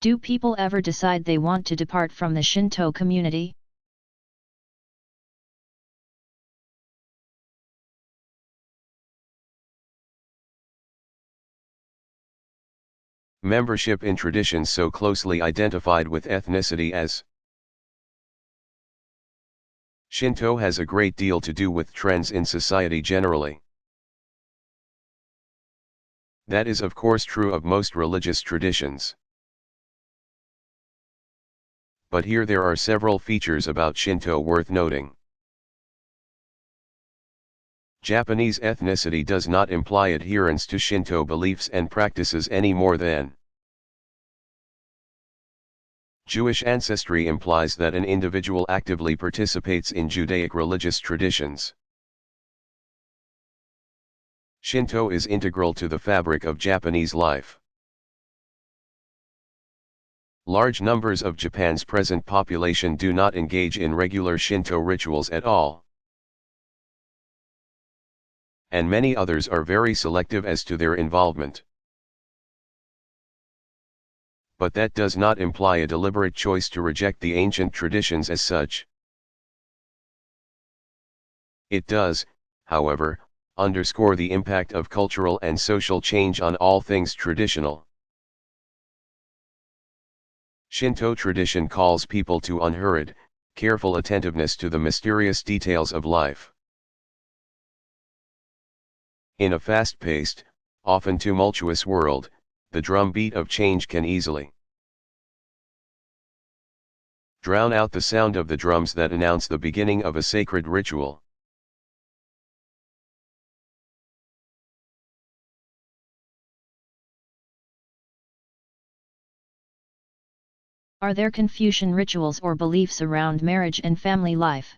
Do people ever decide they want to depart from the Shinto community? Membership in traditions so closely identified with ethnicity as Shinto has a great deal to do with trends in society generally. That is of course true of most religious traditions. But here there are several features about Shinto worth noting. Japanese ethnicity does not imply adherence to Shinto beliefs and practices any more than Jewish ancestry implies that an individual actively participates in Judaic religious traditions. Shinto is integral to the fabric of Japanese life. Large numbers of Japan's present population do not engage in regular Shinto rituals at all. And many others are very selective as to their involvement. But that does not imply a deliberate choice to reject the ancient traditions as such. It does, however, underscore the impact of cultural and social change on all things traditional. Shinto tradition calls people to unhurried, careful attentiveness to the mysterious details of life. In a fast-paced, often tumultuous world, the drumbeat of change can easily drown out the sound of the drums that announce the beginning of a sacred ritual. Are there Confucian rituals or beliefs around marriage and family life?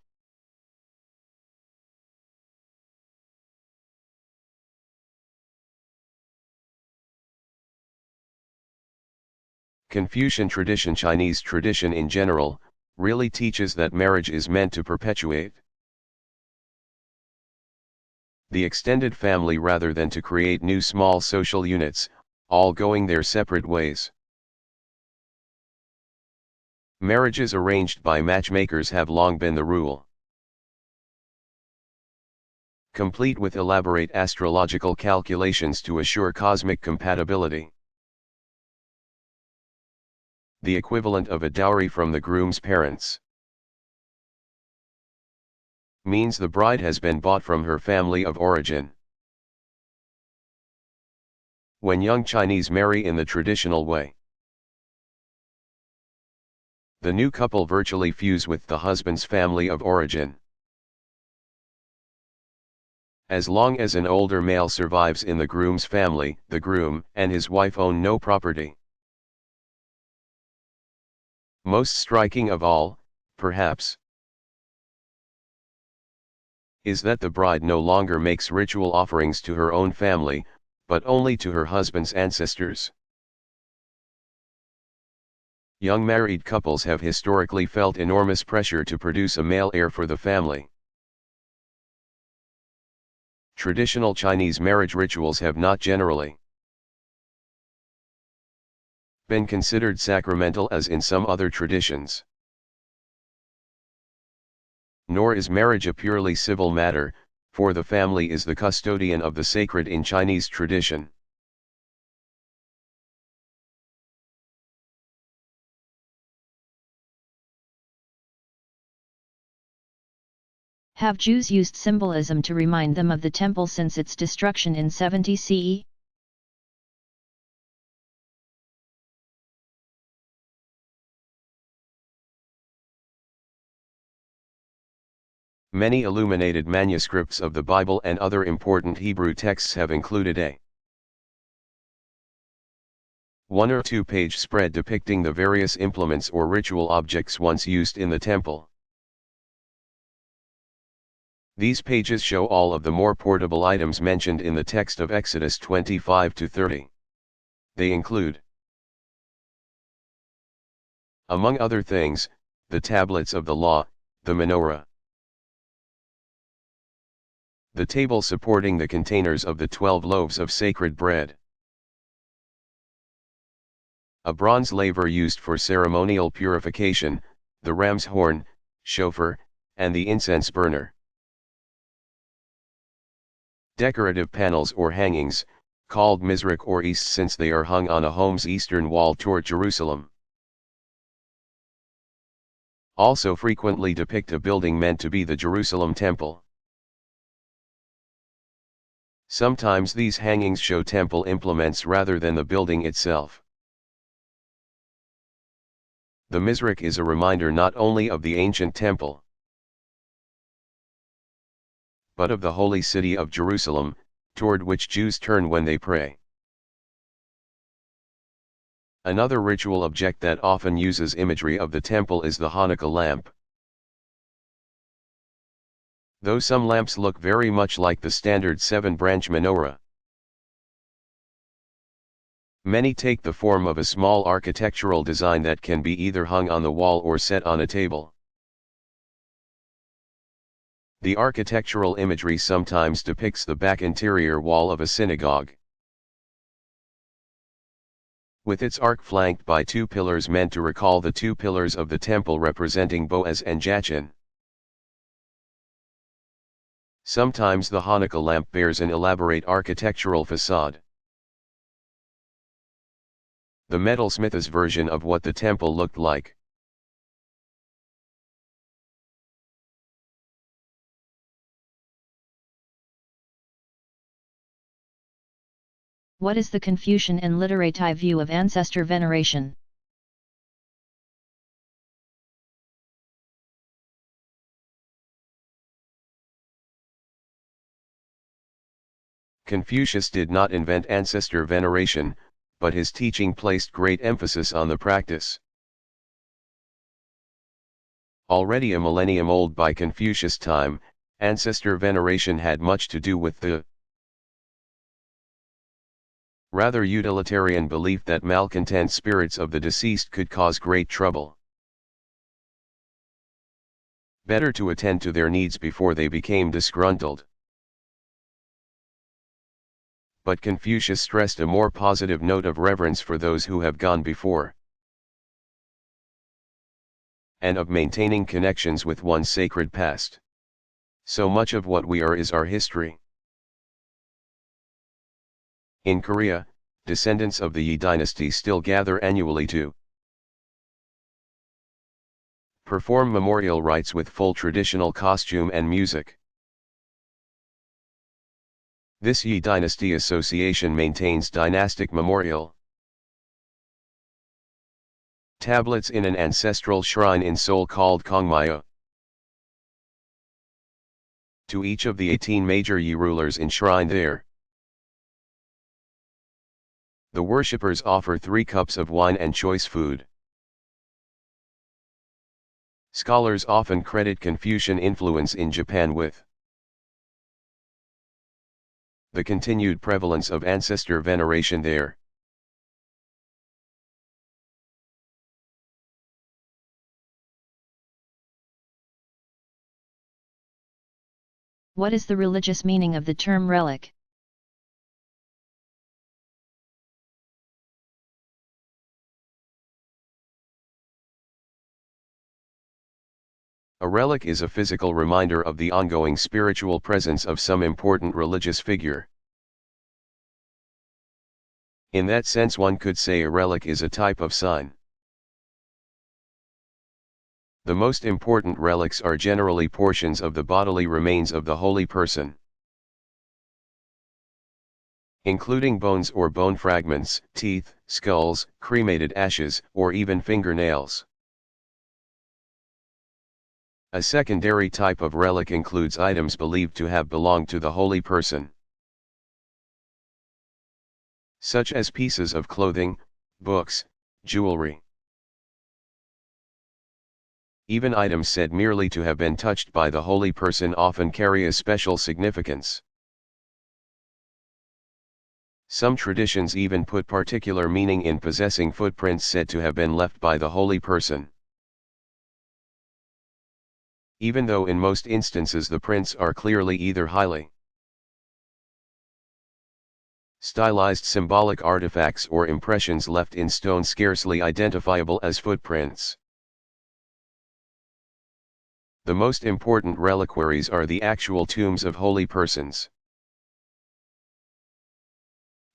Confucian tradition, Chinese tradition in general, really teaches that marriage is meant to perpetuate the extended family rather than to create new small social units, all going their separate ways. Marriages arranged by matchmakers have long been the rule, complete with elaborate astrological calculations to assure cosmic compatibility. The equivalent of a dowry from the groom's parents means the bride has been bought from her family of origin. When young Chinese marry in the traditional way, the new couple virtually fuse with the husband's family of origin. As long as an older male survives in the groom's family, the groom and his wife own no property. Most striking of all, perhaps, is that the bride no longer makes ritual offerings to her own family, but only to her husband's ancestors. Young married couples have historically felt enormous pressure to produce a male heir for the family. Traditional Chinese marriage rituals have not generally been considered sacramental as in some other traditions. Nor is marriage a purely civil matter, for the family is the custodian of the sacred in Chinese tradition. Have Jews used symbolism to remind them of the temple since its destruction in 70 CE? Many illuminated manuscripts of the Bible and other important Hebrew texts have included a 1 or 2 page spread depicting the various implements or ritual objects once used in the temple. These pages show all of the more portable items mentioned in the text of Exodus 25-30. They include, among other things, the tablets of the law, the menorah, the table supporting the containers of the 12 loaves of sacred bread, A bronze laver used for ceremonial purification, the ram's horn, shofar, and the incense burner. Decorative panels or hangings, called mizrach or east since they are hung on a home's eastern wall toward Jerusalem. Also frequently depict a building meant to be the Jerusalem temple. Sometimes these hangings show temple implements rather than the building itself. The mizrach is a reminder not only of the ancient temple, but of the holy city of Jerusalem, toward which Jews turn when they pray. Another ritual object that often uses imagery of the temple is the Hanukkah lamp. Though some lamps look very much like the standard 7-branch menorah, many take the form of a small architectural design that can be either hung on the wall or set on a table. The architectural imagery sometimes depicts the back interior wall of a synagogue, with its arch flanked by two pillars meant to recall the two pillars of the temple representing Boaz and Jachin. Sometimes the Hanukkah lamp bears an elaborate architectural facade. The metalsmith is version of what the temple looked like. What is the Confucian and Literati view of ancestor veneration? Confucius did not invent ancestor veneration, but his teaching placed great emphasis on the practice. Already a millennium old by Confucius' time, ancestor veneration had much to do with the rather utilitarian belief that malcontent spirits of the deceased could cause great trouble. Better to attend to their needs before they became disgruntled. But Confucius stressed a more positive note of reverence for those who have gone before, and of maintaining connections with one's sacred past. So much of what we are is our history. In Korea, descendants of the Yi dynasty still gather annually to perform memorial rites with full traditional costume and music. This Yi dynasty association maintains dynastic memorial tablets in an ancestral shrine in Seoul called Gongmyo. To each of the 18 major Yi rulers enshrined there, the worshippers offer 3 cups of wine and choice food. Scholars often credit Confucian influence in Japan with the continued prevalence of ancestor veneration there. What is the religious meaning of the term relic? A relic is a physical reminder of the ongoing spiritual presence of some important religious figure. In that sense, one could say a relic is a type of sign. The most important relics are generally portions of the bodily remains of the holy person, including bones or bone fragments, teeth, skulls, cremated ashes, or even fingernails. A secondary type of relic includes items believed to have belonged to the holy person, such as pieces of clothing, books, jewelry. Even items said merely to have been touched by the holy person often carry a special significance. Some traditions even put particular meaning in possessing footprints said to have been left by the holy person, even though in most instances the prints are clearly either highly Stylized symbolic artifacts or impressions left in stone scarcely identifiable as footprints. The most important reliquaries are the actual tombs of holy persons.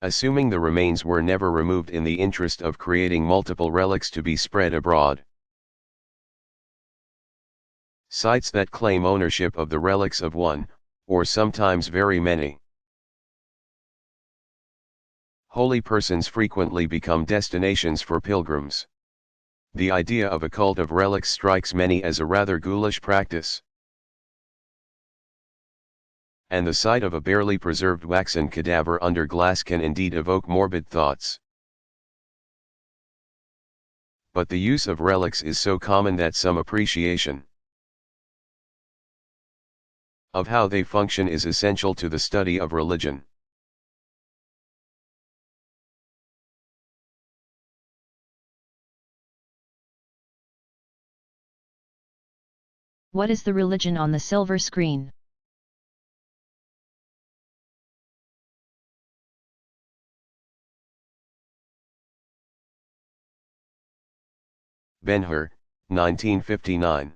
Assuming the remains were never removed in the interest of creating multiple relics to be spread abroad. Sites that claim ownership of the relics of one, or sometimes very many, holy persons frequently become destinations for pilgrims. The idea of a cult of relics strikes many as a rather ghoulish practice. And the sight of a barely preserved waxen cadaver under glass can indeed evoke morbid thoughts. But the use of relics is so common that some appreciation of how they function is essential to the study of religion. What is the religion on the silver screen? Ben-Hur, 1959.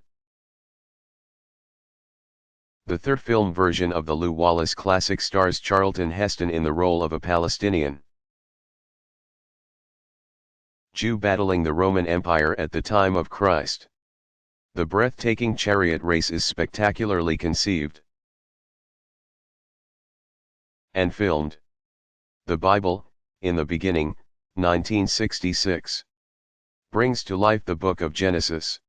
The third film version of the Lew Wallace classic stars Charlton Heston in the role of a Palestinian Jew battling the Roman Empire at the time of Christ. The breathtaking chariot race is spectacularly conceived and filmed. The Bible, in the beginning, 1966, brings to life the book of Genesis,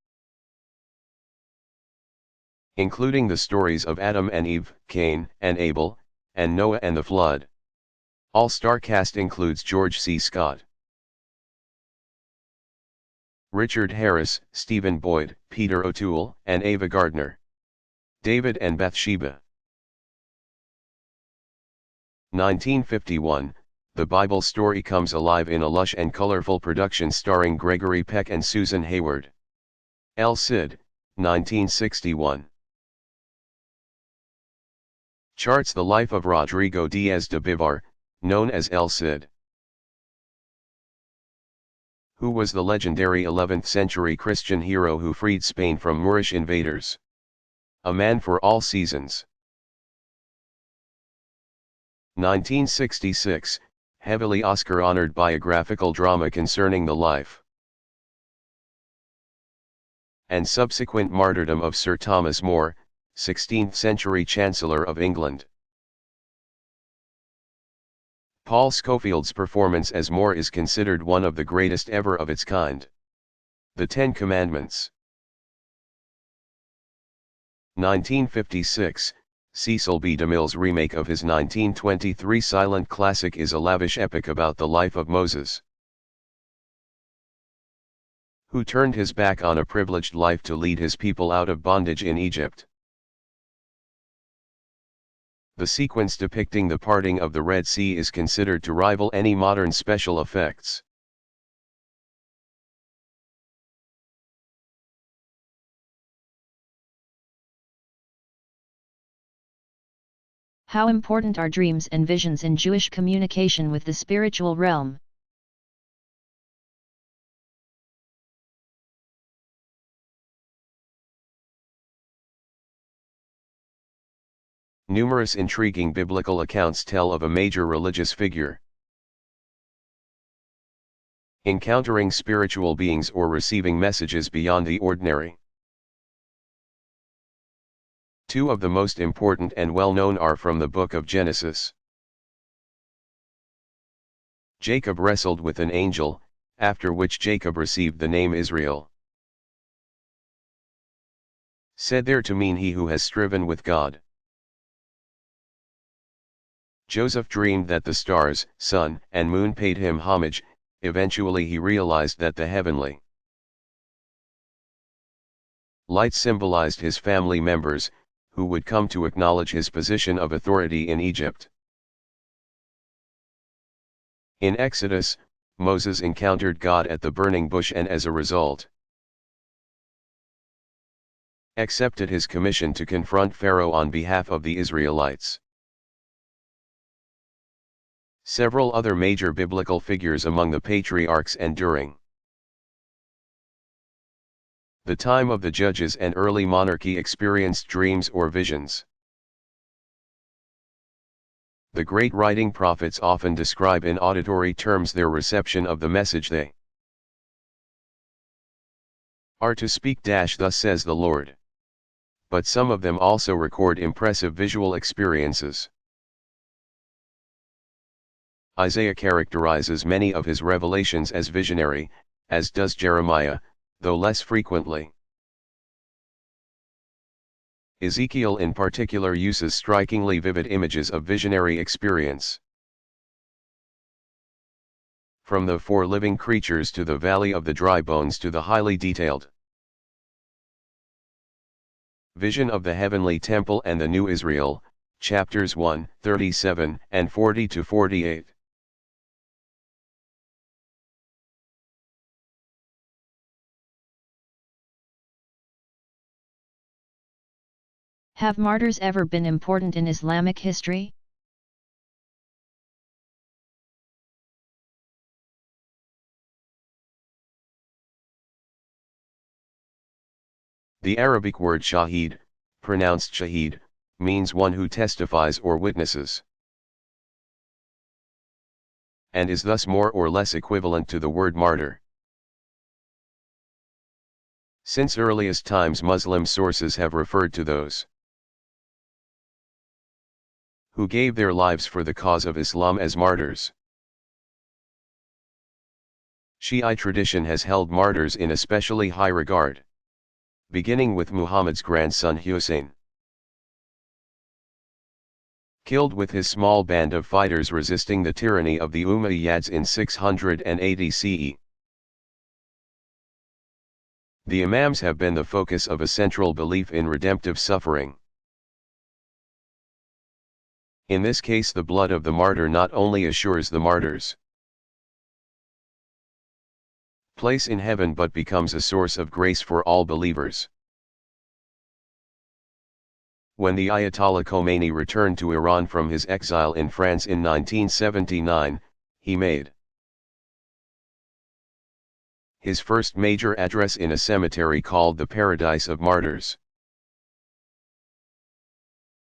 including the stories of Adam and Eve, Cain and Abel, and Noah and the flood. All-star cast includes George C. Scott, Richard Harris, Stephen Boyd, Peter O'Toole, and Ava Gardner. David and Bathsheba. 1951, the Bible story comes alive in a lush and colorful production starring Gregory Peck and Susan Hayward. El Cid, 1961. Charts the life of Rodrigo Diaz de Bivar, known as El Cid, who was the legendary 11th century Christian hero who freed Spain from Moorish invaders. A man for all seasons. 1966, heavily Oscar-honored biographical drama concerning the life and subsequent martyrdom of Sir Thomas More, 16th century Chancellor of England. Paul Scofield's performance as More is considered one of the greatest ever of its kind. The Ten Commandments. 1956, Cecil B. DeMille's remake of his 1923 silent classic is a lavish epic about the life of Moses, who turned his back on a privileged life to lead his people out of bondage in Egypt. The sequence depicting the parting of the Red Sea is considered to rival any modern special effects. How important are dreams and visions in Jewish communication with the spiritual realm? Numerous intriguing biblical accounts tell of a major religious figure encountering spiritual beings or receiving messages beyond the ordinary. Two of the most important and well-known are from the book of Genesis. Jacob wrestled with an angel, after which Jacob received the name Israel, said there to mean he who has striven with God. Joseph dreamed that the stars, sun, and moon paid him homage. Eventually he realized that the heavenly light symbolized his family members, who would come to acknowledge his position of authority in Egypt. In Exodus, Moses encountered God at the burning bush and as a result accepted his commission to confront Pharaoh on behalf of the Israelites. Several other major biblical figures among the patriarchs and during the time of the judges and early monarchy experienced dreams or visions. The great writing prophets often describe in auditory terms their reception of the message they are to speak. Thus says the Lord. But some of them also record impressive visual experiences. Isaiah characterizes many of his revelations as visionary, as does Jeremiah, though less frequently. Ezekiel in particular uses strikingly vivid images of visionary experience. From the 4 living creatures to the valley of the dry bones to the highly detailed vision of the heavenly temple and the new Israel, chapters 1, 37 and 40-48. Have martyrs ever been important in Islamic history? The Arabic word shahid, pronounced shahid, means one who testifies or witnesses, and is thus more or less equivalent to the word martyr. Since earliest times, Muslim sources have referred to those who gave their lives for the cause of Islam as martyrs. Shiite tradition has held martyrs in especially high regard, beginning with Muhammad's grandson Hussein, killed with his small band of fighters resisting the tyranny of the Umayyads in 680 CE. The Imams have been the focus of a central belief in redemptive suffering. In this case, the blood of the martyr not only assures the martyr's place in heaven but becomes a source of grace for all believers. When the Ayatollah Khomeini returned to Iran from his exile in France in 1979, he made his first major address in a cemetery called the Paradise of Martyrs,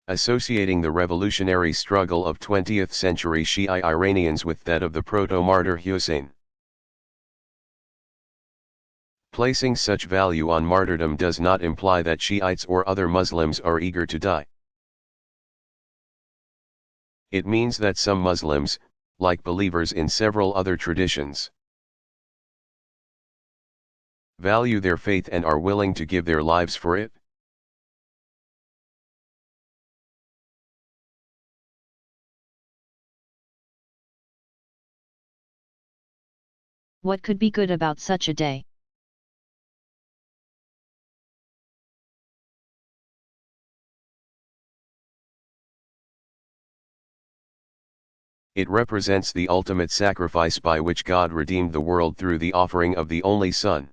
associating the revolutionary struggle of 20th century Shiite Iranians with that of the proto-martyr Hussein. Placing such value on martyrdom does not imply that Shiites or other Muslims are eager to die. It means that some Muslims, like believers in several other traditions, value their faith and are willing to give their lives for it. What could be good about such a day? It represents the ultimate sacrifice by which God redeemed the world through the offering of the only Son.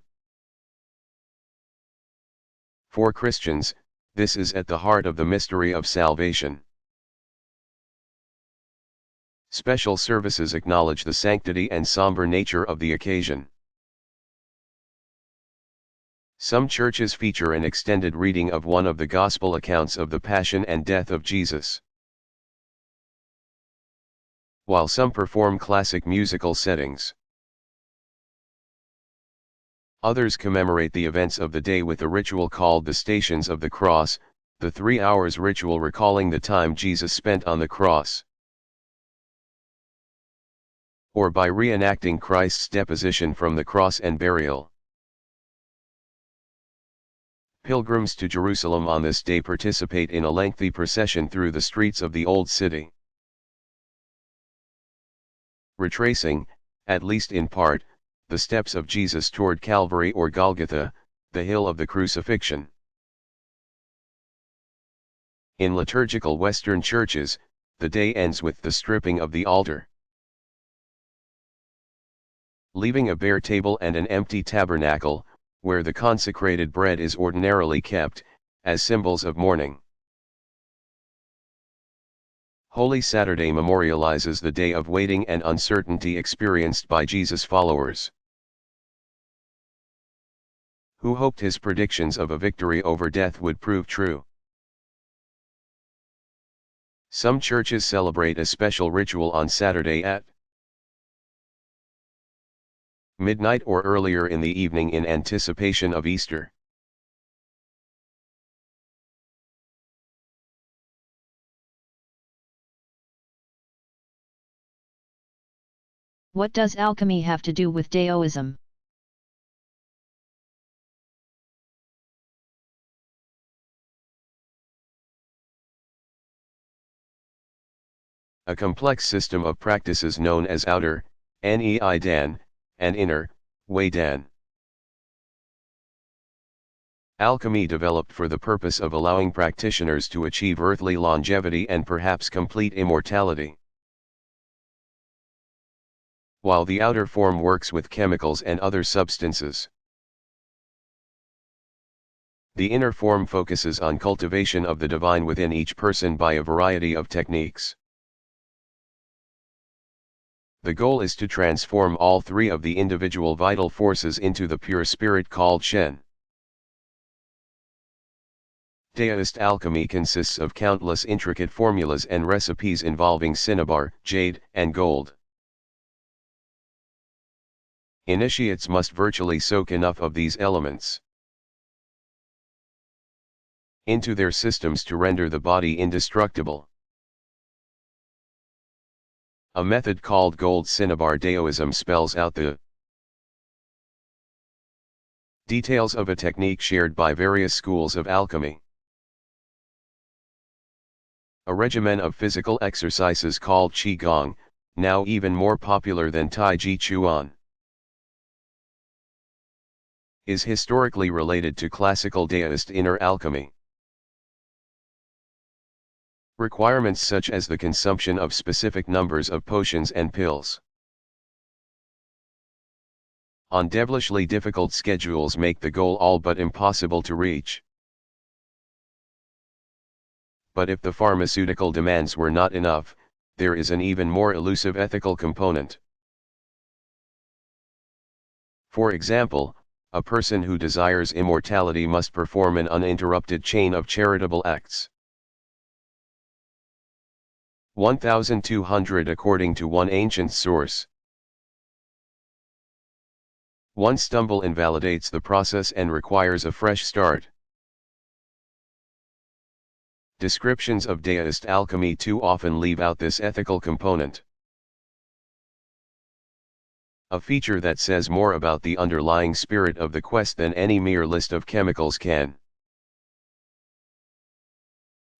For Christians, this is at the heart of the mystery of salvation. Special services acknowledge the sanctity and somber nature of the occasion. Some churches feature an extended reading of one of the Gospel accounts of the Passion and Death of Jesus, while some perform classic musical settings. Others commemorate the events of the day with a ritual called the Stations of the Cross, the 3 hours ritual recalling the time Jesus spent on the cross, or by reenacting Christ's deposition from the cross and burial. Pilgrims to Jerusalem on this day participate in a lengthy procession through the streets of the Old City, retracing, at least in part, the steps of Jesus toward Calvary or Golgotha, the hill of the crucifixion. In liturgical Western churches, the day ends with the stripping of the altar, leaving a bare table and an empty tabernacle, where the consecrated bread is ordinarily kept, as symbols of mourning. Holy Saturday memorializes the day of waiting and uncertainty experienced by Jesus' followers, who hoped his predictions of a victory over death would prove true. Some churches celebrate a special ritual on Saturday at midnight or earlier in the evening in anticipation of Easter. What does alchemy have to do with Daoism? A complex system of practices known as outer, Nei Dan, and inner, Wei Dan. Alchemy developed for the purpose of allowing practitioners to achieve earthly longevity and perhaps complete immortality. While the outer form works with chemicals and other substances, the inner form focuses on cultivation of the divine within each person by a variety of techniques. The goal is to transform all three of the individual vital forces into the pure spirit called Shen. Daoist alchemy consists of countless intricate formulas and recipes involving cinnabar, jade, and gold. Initiates must virtually soak enough of these elements into their systems to render the body indestructible. A method called gold cinnabar Daoism spells out the details of a technique shared by various schools of alchemy. A regimen of physical exercises called Qigong, now even more popular than Tai Chi Chuan, is historically related to classical Daoist inner alchemy. Requirements such as the consumption of specific numbers of potions and pills on devilishly difficult schedules make the goal all but impossible to reach. But if the pharmaceutical demands were not enough, there is an even more elusive ethical component. For example, a person who desires immortality must perform an uninterrupted chain of charitable acts. 1200 according to one ancient source. One stumble invalidates the process and requires a fresh start. Descriptions of Daoist alchemy too often leave out this ethical component, a feature that says more about the underlying spirit of the quest than any mere list of chemicals can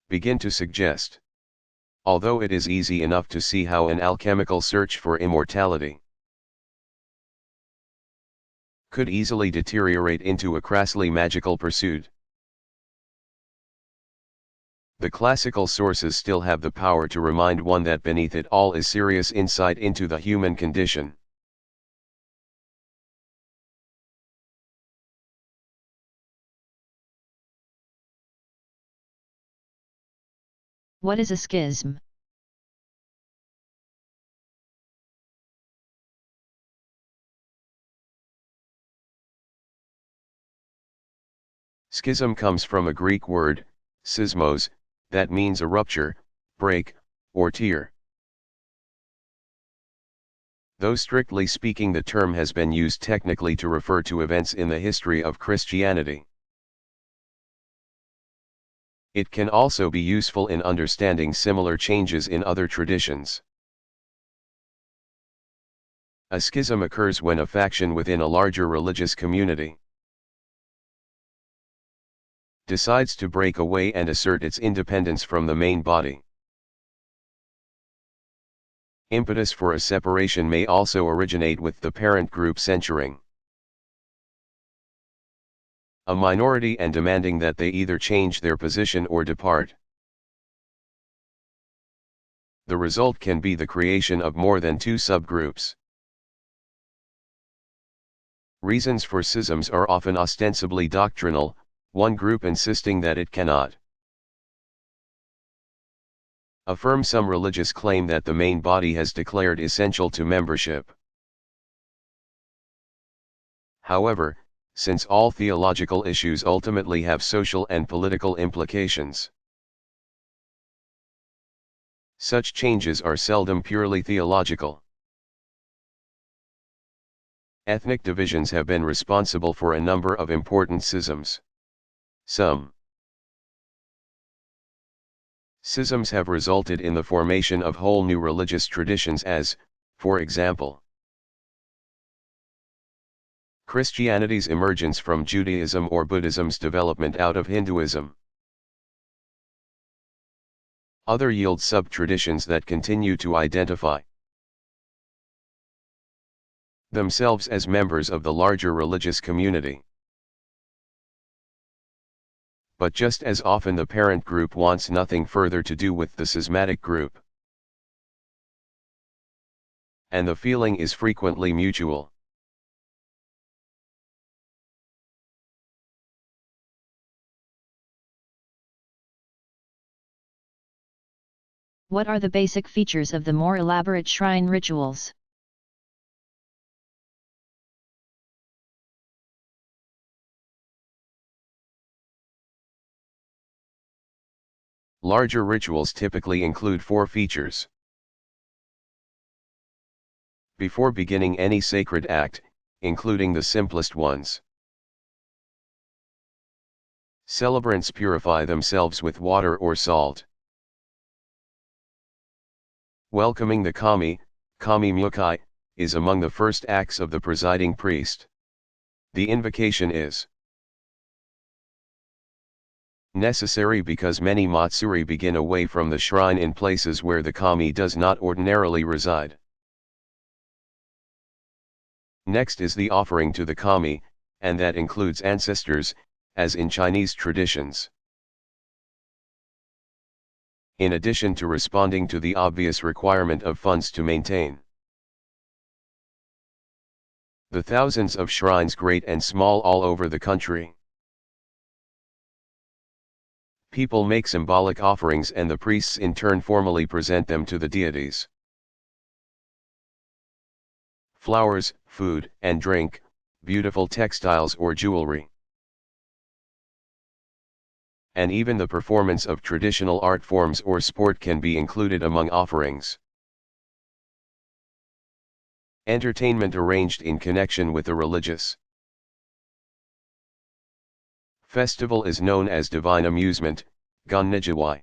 begin to suggest. Although it is easy enough to see how an alchemical search for immortality could easily deteriorate into a crassly magical pursuit, the classical sources still have the power to remind one that beneath it all is serious insight into the human condition. What is a schism? Schism comes from a Greek word, schismos, that means a rupture, break, or tear. Though strictly speaking the term has been used technically to refer to events in the history of Christianity, it can also be useful in understanding similar changes in other traditions. A schism occurs when a faction within a larger religious community decides to break away and assert its independence from the main body. Impetus for a separation may also originate with the parent group censuring a minority and demanding that they either change their position or depart. The result can be the creation of more than two subgroups. Reasons for schisms are often ostensibly doctrinal, one group insisting that it cannot Affirm some religious claim that the main body has declared essential to membership. However, since all theological issues ultimately have social and political implications, such changes are seldom purely theological. Ethnic divisions have been responsible for a number of important schisms. Some schisms have resulted in the formation of whole new religious traditions as, for example, Christianity's emergence from Judaism or Buddhism's development out of Hinduism. Other yield sub-traditions that continue to identify themselves as members of the larger religious community. But just as often the parent group wants nothing further to do with the schismatic group, and the feeling is frequently mutual. What are the basic features of the more elaborate shrine rituals? Larger rituals typically include 4 features. Before beginning any sacred act, including the simplest ones, celebrants purify themselves with water or salt. Welcoming the kami, kami mukai, is among the first acts of the presiding priest. The invocation is necessary because many matsuri begin away from the shrine in places where the kami does not ordinarily reside. Next is the offering to the kami, and that includes ancestors, as in Chinese traditions. In addition to responding to the obvious requirement of funds to maintain the thousands of shrines great and small all over the country, people make symbolic offerings and the priests in turn formally present them to the deities. Flowers, food and drink, beautiful textiles or jewelry, and even the performance of traditional art forms or sport can be included among offerings. Entertainment arranged in connection with a religious festival is known as divine amusement, Gonnijiwai.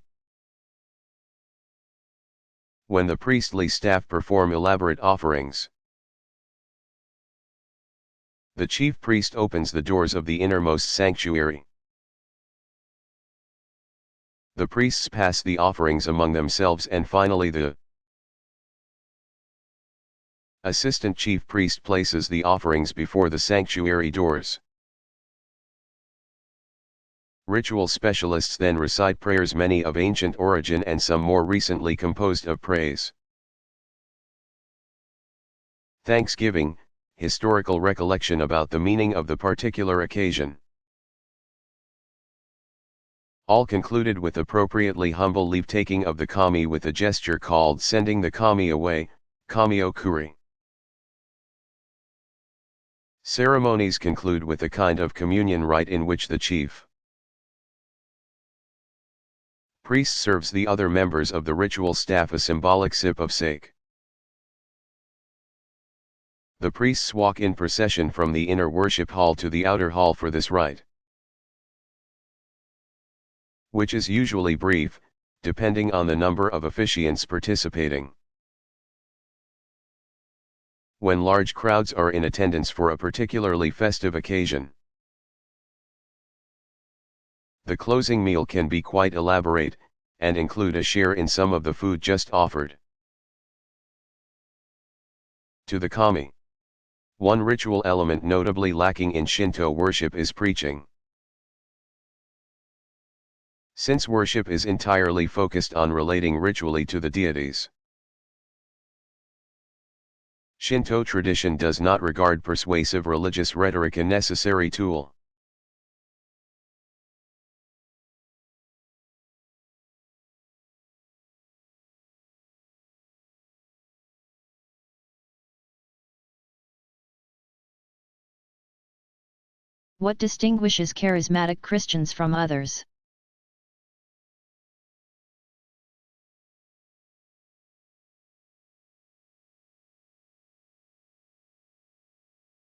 When the priestly staff perform elaborate offerings, the chief priest opens the doors of the innermost sanctuary. The priests pass the offerings among themselves and finally the assistant chief priest places the offerings before the sanctuary doors. Ritual specialists then recite prayers, many of ancient origin and some more recently composed of praise, thanksgiving, historical recollection about the meaning of the particular occasion. All concluded with appropriately humble leave-taking of the kami with a gesture called sending the kami away, kami-okuri. Ceremonies conclude with a kind of communion rite in which the chief priest serves the other members of the ritual staff a symbolic sip of sake. The priests walk in procession from the inner worship hall to the outer hall for this rite, which is usually brief, depending on the number of officiants participating. When large crowds are in attendance for a particularly festive occasion, the closing meal can be quite elaborate, and include a share in some of the food just offered to the kami. One ritual element notably lacking in Shinto worship is preaching. Since worship is entirely focused on relating ritually to the deities, Shinto tradition does not regard persuasive religious rhetoric a necessary tool. What distinguishes charismatic Christians from others?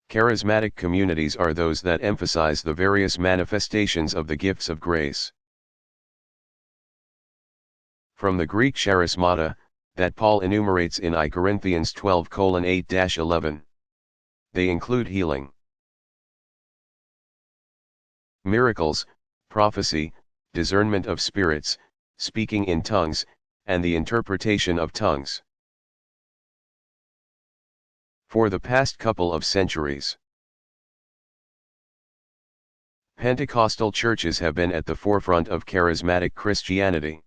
Charismatic communities are those that emphasize the various manifestations of the gifts of grace. From the Greek charismata, that Paul enumerates in I Corinthians 12:8-11. They include healing, miracles, prophecy, discernment of spirits, speaking in tongues, and the interpretation of tongues. For the past couple of centuries, Pentecostal churches have been at the forefront of charismatic Christianity.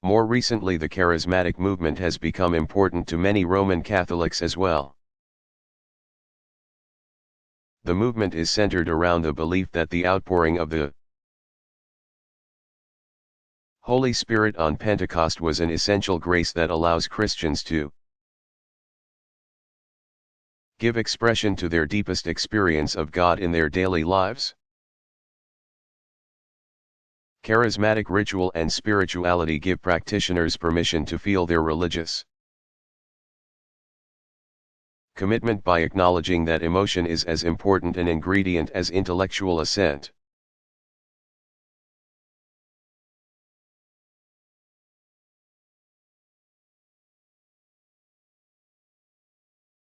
More recently, the charismatic movement has become important to many Roman Catholics as well. The movement is centered around the belief that the outpouring of the Holy Spirit on Pentecost was an essential grace that allows Christians to give expression to their deepest experience of God in their daily lives. Charismatic ritual and spirituality give practitioners permission to feel their religious commitment by acknowledging that emotion is as important an ingredient as intellectual assent.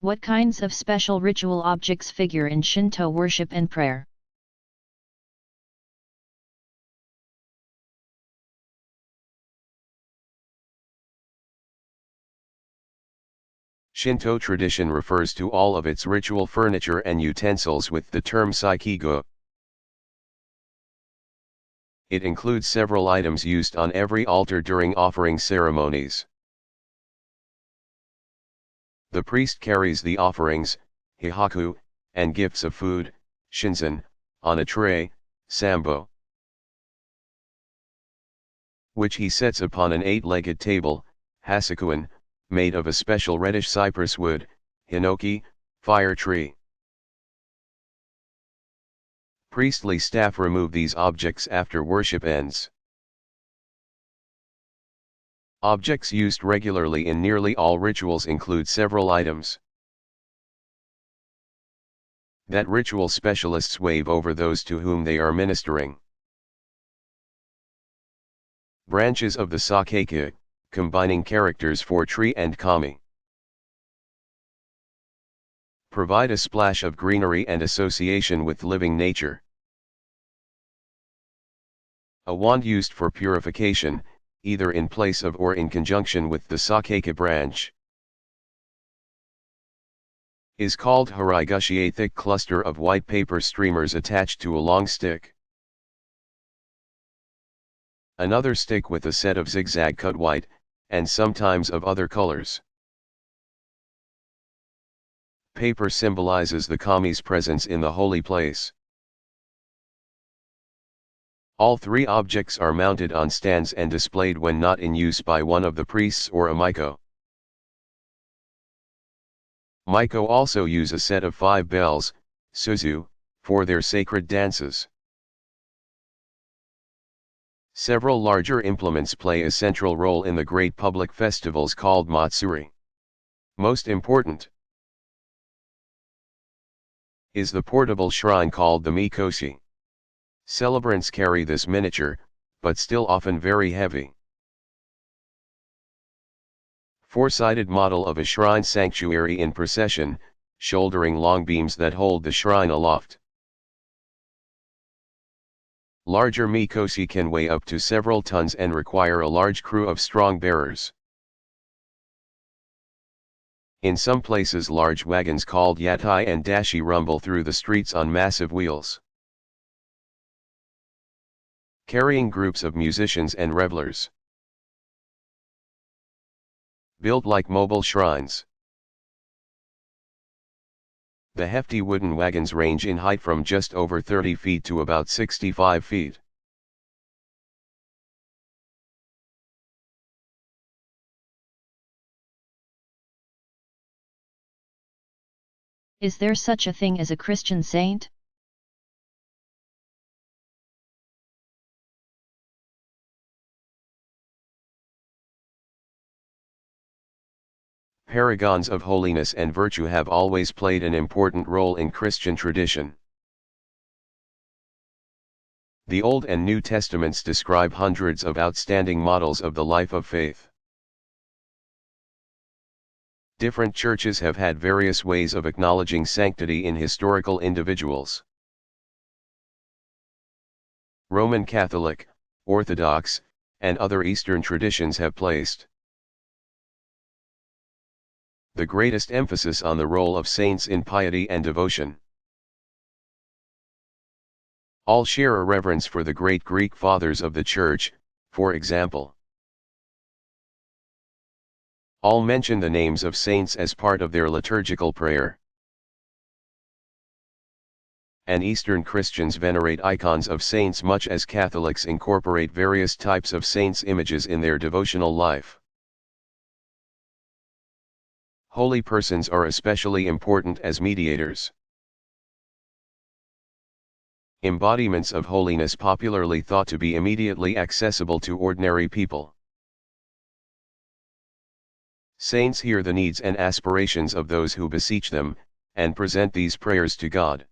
What kinds of special ritual objects figure in Shinto worship and prayer? Shinto tradition refers to all of its ritual furniture and utensils with the term saikigo. It includes several items used on every altar during offering ceremonies. The priest carries the offerings, hihaku, and gifts of food, shinzen, on a tray, sambo, which he sets upon an 8-legged table, hasekuin, made of a special reddish cypress wood, hinoki, fire tree. Priestly staff remove these objects after worship ends. Objects used regularly in nearly all rituals include several items that ritual specialists wave over those to whom they are ministering. Branches of the sakeke, combining characters for tree and kami, provide a splash of greenery and association with living nature. A wand used for purification, either in place of or in conjunction with the sakeke branch, is called harigushi, a thick cluster of white paper streamers attached to a long stick. Another stick with a set of zigzag cut white, and sometimes of other colors. Paper symbolizes the kami's presence in the holy place. All three objects are mounted on stands and displayed when not in use by one of the priests or a miko. Miko also use a set of 5 bells, suzu, for their sacred dances. Several larger implements play a central role in the great public festivals called matsuri. Most important is the portable shrine called the mikoshi. Celebrants carry this miniature, but still often very heavy, 4-sided model of a shrine sanctuary in procession, shouldering long beams that hold the shrine aloft. Larger mikoshi can weigh up to several tons and require a large crew of strong bearers. In some places large wagons called yatai and dashi rumble through the streets on massive wheels, carrying groups of musicians and revelers. Built like mobile shrines, the hefty wooden wagons range in height from just over 30 feet to about 65 feet. Is there such a thing as a Christian saint? Paragons of holiness and virtue have always played an important role in Christian tradition. The Old and New Testaments describe hundreds of outstanding models of the life of faith. Different churches have had various ways of acknowledging sanctity in historical individuals. Roman Catholic, Orthodox, and other Eastern traditions have placed the greatest emphasis on the role of saints in piety and devotion. All share a reverence for the great Greek fathers of the Church, for example. All mention the names of saints as part of their liturgical prayer. And Eastern Christians venerate icons of saints much as Catholics incorporate various types of saints' images in their devotional life. Holy persons are especially important as mediators. Embodiments of holiness popularly thought to be immediately accessible to ordinary people. Saints hear the needs and aspirations of those who beseech them, and present these prayers to God.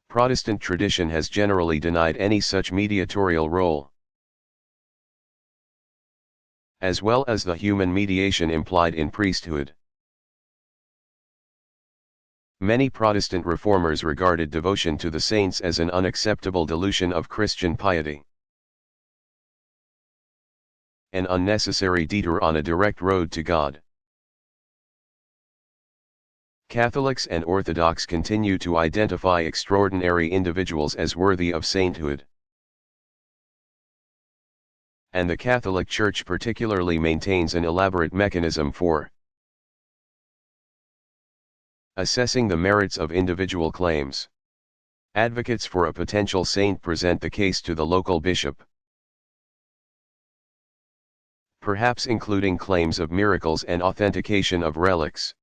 Protestant tradition has generally denied any such mediatorial role, as well as the human mediation implied in priesthood. Many Protestant reformers regarded devotion to the saints as an unacceptable dilution of Christian piety, an unnecessary detour on a direct road to God. Catholics and Orthodox continue to identify extraordinary individuals as worthy of sainthood. And the Catholic Church particularly maintains an elaborate mechanism for assessing the merits of individual claims. Advocates for a potential saint present the case to the local bishop, perhaps including claims of miracles and authentication of relics.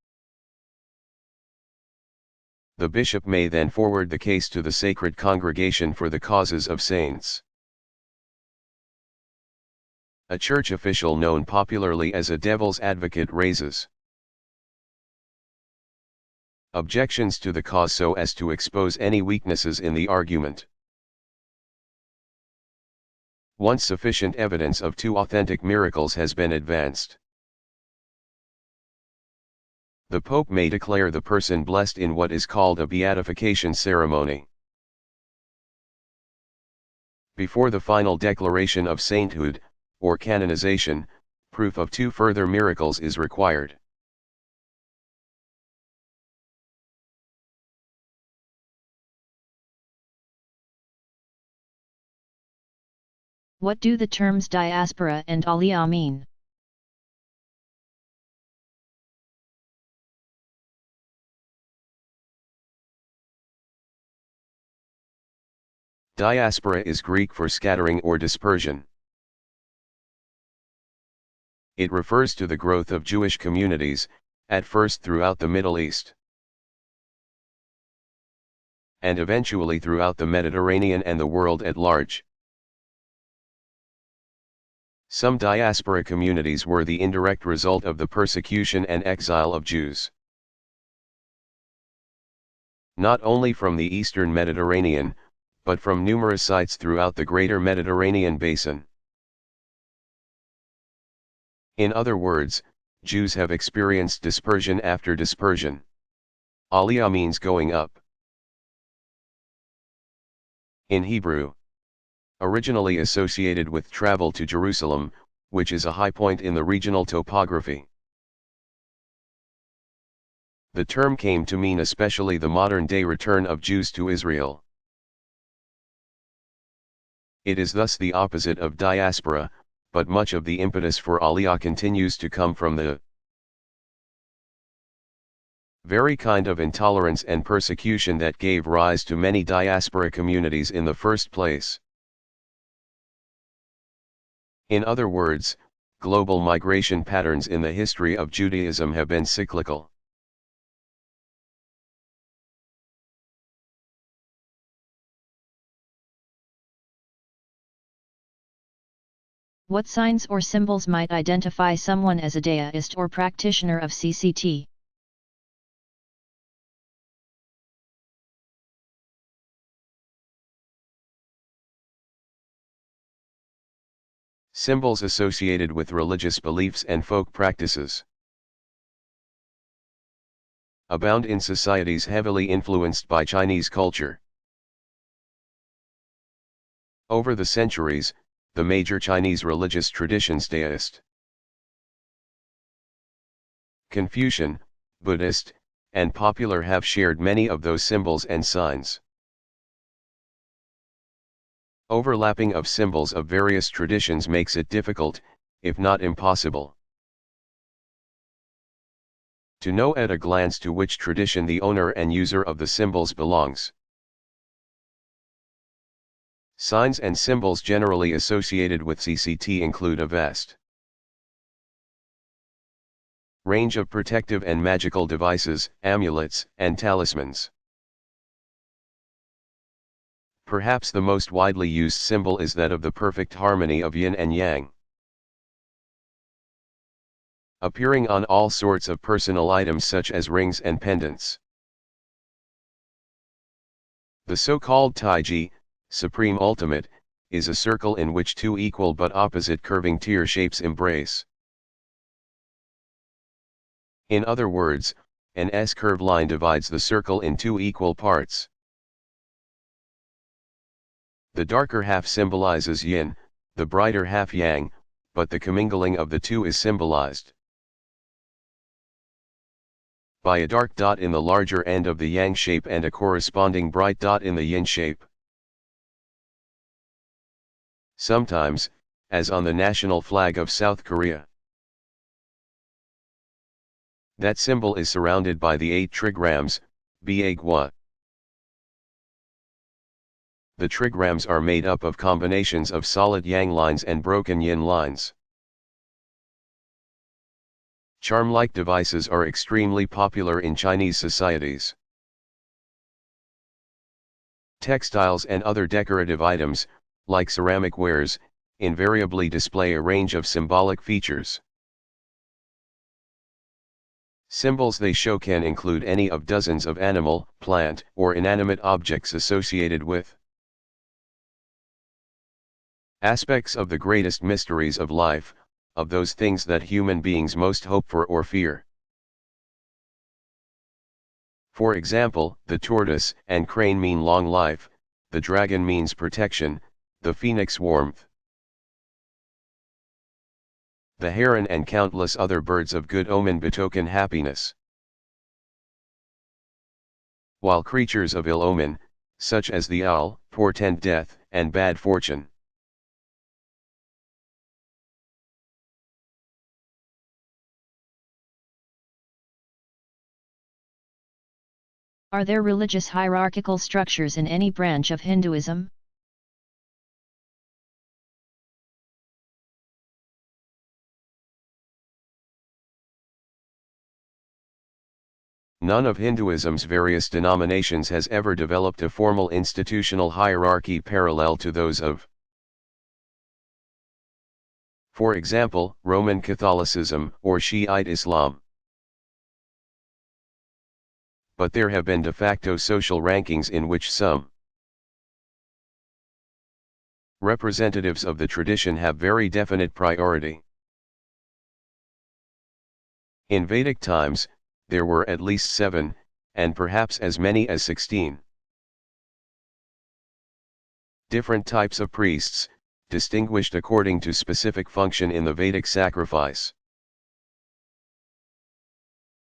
The bishop may then forward the case to the sacred congregation for the causes of saints. A church official known popularly as a devil's advocate raises objections to the cause so as to expose any weaknesses in the argument. Once sufficient evidence of two authentic miracles has been advanced, the Pope may declare the person blessed in what is called a beatification ceremony. Before the final declaration of sainthood, or canonization, proof of two further miracles is required. What do the terms diaspora and aliyah mean? Diaspora is Greek for scattering or dispersion. It refers to the growth of Jewish communities, at first throughout the Middle East, and eventually throughout the Mediterranean and the world at large. Some diaspora communities were the indirect result of the persecution and exile of Jews, not only from the eastern Mediterranean, but from numerous sites throughout the greater Mediterranean basin. In other words, Jews have experienced dispersion after dispersion. Aliyah means going up. In Hebrew, originally associated with travel to Jerusalem, which is a high point in the regional topography. The term came to mean especially the modern-day return of Jews to Israel. It is thus the opposite of diaspora, but much of the impetus for aliyah continues to come from the very kind of intolerance and persecution that gave rise to many diaspora communities in the first place. In other words, global migration patterns in the history of Judaism have been cyclical. What signs or symbols might identify someone as a deist or practitioner of CCT? Symbols associated with religious beliefs and folk practices abound in societies heavily influenced by Chinese culture. Over the centuries, the major Chinese religious traditions Taoist, Confucian, Buddhist, and popular have shared many of those symbols and signs. Overlapping of symbols of various traditions makes it difficult, if not impossible, to know at a glance to which tradition the owner and user of the symbols belongs. Signs and symbols generally associated with CCT include a vast range of protective and magical devices, amulets, and talismans. Perhaps the most widely used symbol is that of the perfect harmony of yin and yang, appearing on all sorts of personal items such as rings and pendants. The so-called Taiji, Supreme Ultimate, is a circle in which two equal but opposite curving tear shapes embrace. In other words, an S-curve line divides the circle in two equal parts. The darker half symbolizes yin, the brighter half yang, but the commingling of the two is symbolized by a dark dot in the larger end of the yang shape and a corresponding bright dot in the yin shape. Sometimes, as on the national flag of South Korea, that symbol is surrounded by the 8 trigrams, Bagua. The trigrams are made up of combinations of solid yang lines and broken yin lines. Charm-like devices are extremely popular in Chinese societies. Textiles and other decorative items, like ceramic wares, invariably display a range of symbolic features. Symbols they show can include any of dozens of animal, plant, or inanimate objects associated with aspects of the greatest mysteries of life, of those things that human beings most hope for or fear. For example, the tortoise and crane mean long life, the dragon means protection, the phoenix warmth. The heron and countless other birds of good omen betoken happiness, while creatures of ill omen, such as the owl, portend death and bad fortune. Are there religious hierarchical structures in any branch of Hinduism? None of Hinduism's various denominations has ever developed a formal institutional hierarchy parallel to those of, for example, Roman Catholicism or Shiite Islam. But there have been de facto social rankings in which some representatives of the tradition have very definite priority. In Vedic times, there were at least 7, and perhaps as many as 16 different types of priests, distinguished according to specific function in the Vedic sacrifice.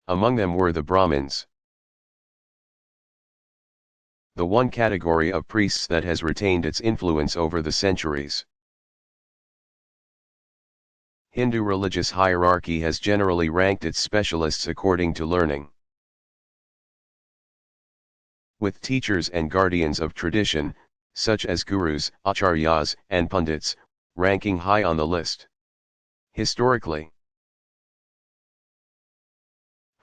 Among them were the Brahmins, the one category of priests that has retained its influence over the centuries. Hindu religious hierarchy has generally ranked its specialists according to learning, with teachers and guardians of tradition, such as gurus, acharyas, and pundits, ranking high on the list. Historically,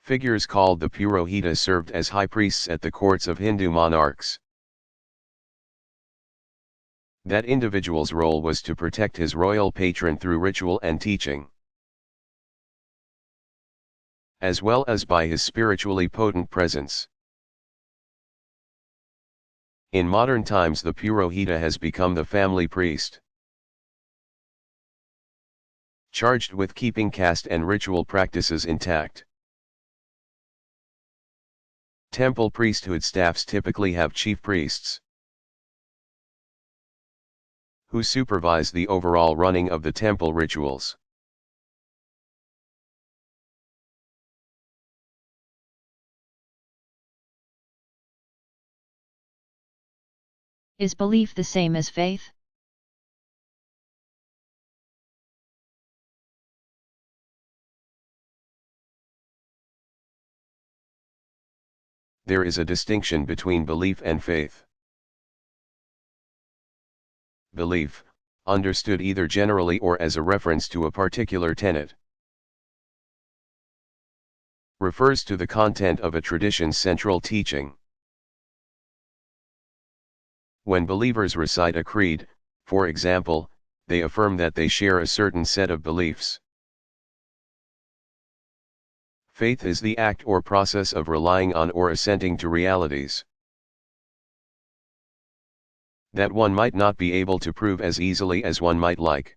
figures called the Purohita served as high priests at the courts of Hindu monarchs. That individual's role was to protect his royal patron through ritual and teaching, as well as by his spiritually potent presence. In modern times, the Purohita has become the family priest, charged with keeping caste and ritual practices intact. Temple priesthood staffs typically have chief priests, who supervise the overall running of the temple rituals. Is belief the same as faith? There is a distinction between belief and faith. Belief, understood either generally or as a reference to a particular tenet, refers to the content of a tradition's central teaching. When believers recite a creed, for example, they affirm that they share a certain set of beliefs. Faith is the act or process of relying on or assenting to realities that one might not be able to prove as easily as one might like.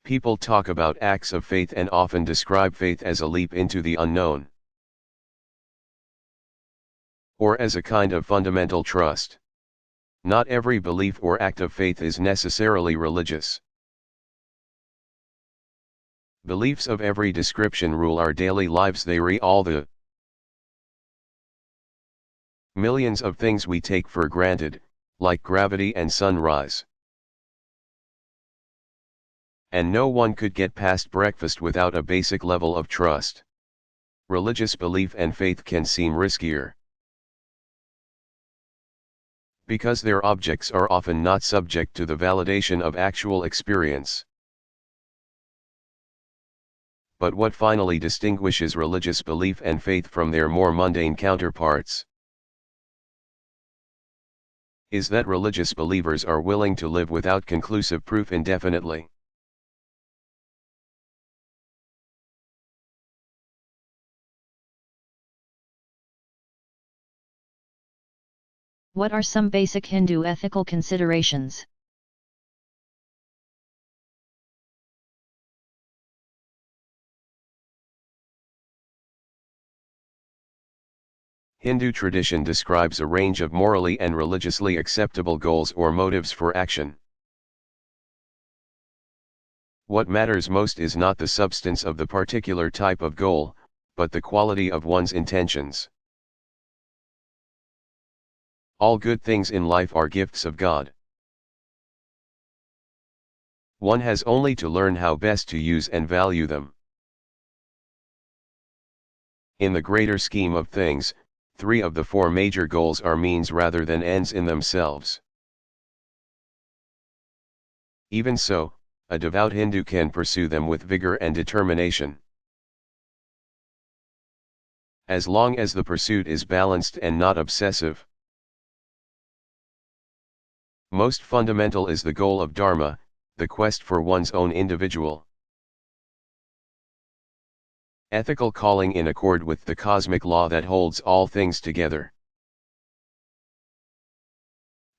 People talk about acts of faith and often describe faith as a leap into the unknown, or as a kind of fundamental trust. Not every belief or act of faith is necessarily religious. Beliefs of every description rule our daily lives. They all the millions of things we take for granted, like gravity and sunrise. And no one could get past breakfast without a basic level of trust. Religious belief and faith can seem riskier, because their objects are often not subject to the validation of actual experience. But what finally distinguishes religious belief and faith from their more mundane counterparts is that religious believers are willing to live without conclusive proof indefinitely. What are some basic Hindu ethical considerations? Hindu tradition describes a range of morally and religiously acceptable goals or motives for action. What matters most is not the substance of the particular type of goal, but the quality of one's intentions. All good things in life are gifts of God. One has only to learn how best to use and value them. In the greater scheme of things, 3 of the 4 major goals are means rather than ends in themselves. Even so, a devout Hindu can pursue them with vigor and determination, as long as the pursuit is balanced and not obsessive. Most fundamental is the goal of Dharma, the quest for one's own individual ethical calling in accord with the cosmic law that holds all things together.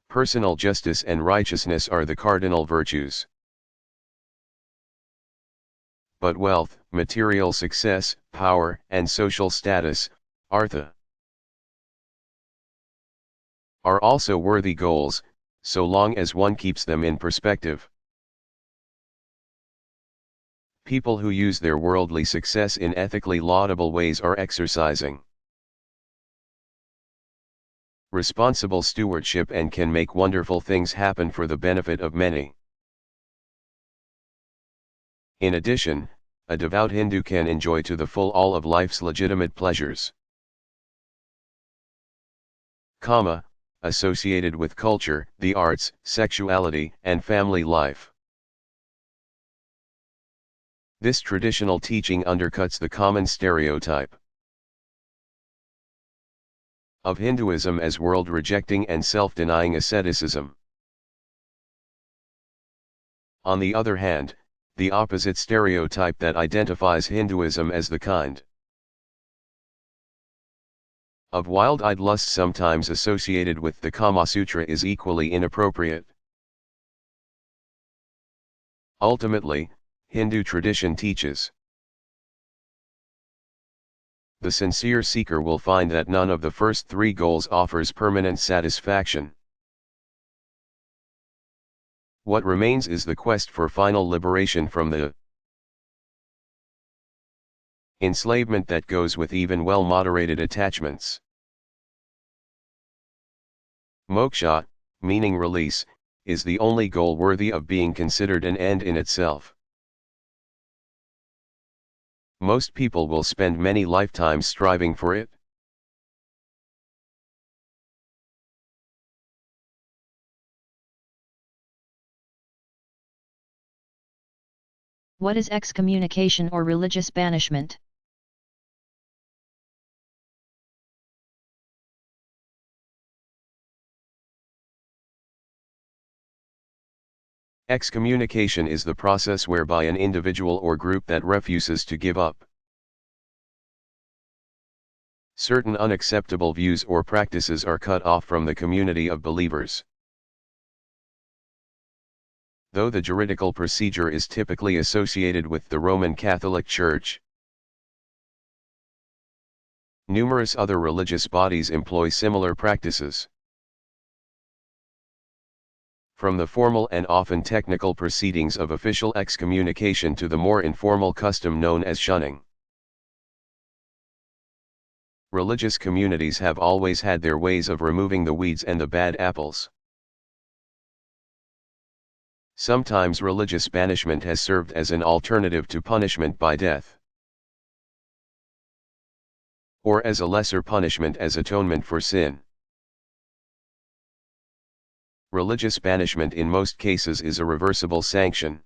Personal justice and righteousness are the cardinal virtues. But wealth, material success, power, and social status, artha, are also worthy goals, so long as one keeps them in perspective. People who use their worldly success in ethically laudable ways are exercising responsible stewardship and can make wonderful things happen for the benefit of many. In addition, a devout Hindu can enjoy to the full all of life's legitimate pleasures, associated with culture, the arts, sexuality, and family life. This traditional teaching undercuts the common stereotype of Hinduism as world-rejecting and self-denying asceticism. On the other hand, the opposite stereotype that identifies Hinduism as the kind of wild-eyed lust sometimes associated with the Kama Sutra is equally inappropriate. Ultimately, Hindu tradition teaches the sincere seeker will find that none of the first three goals offers permanent satisfaction. What remains is the quest for final liberation from the enslavement that goes with even well-moderated attachments. Moksha, meaning release, is the only goal worthy of being considered an end in itself. Most people will spend many lifetimes striving for it. What is excommunication or religious banishment? Excommunication is the process whereby an individual or group that refuses to give up certain unacceptable views or practices are cut off from the community of believers. Though the juridical procedure is typically associated with the Roman Catholic Church, numerous other religious bodies employ similar practices. From the formal and often technical proceedings of official excommunication to the more informal custom known as shunning, religious communities have always had their ways of removing the weeds and the bad apples. Sometimes religious banishment has served as an alternative to punishment by death, or as a lesser punishment as atonement for sin. Religious banishment in most cases is a reversible sanction.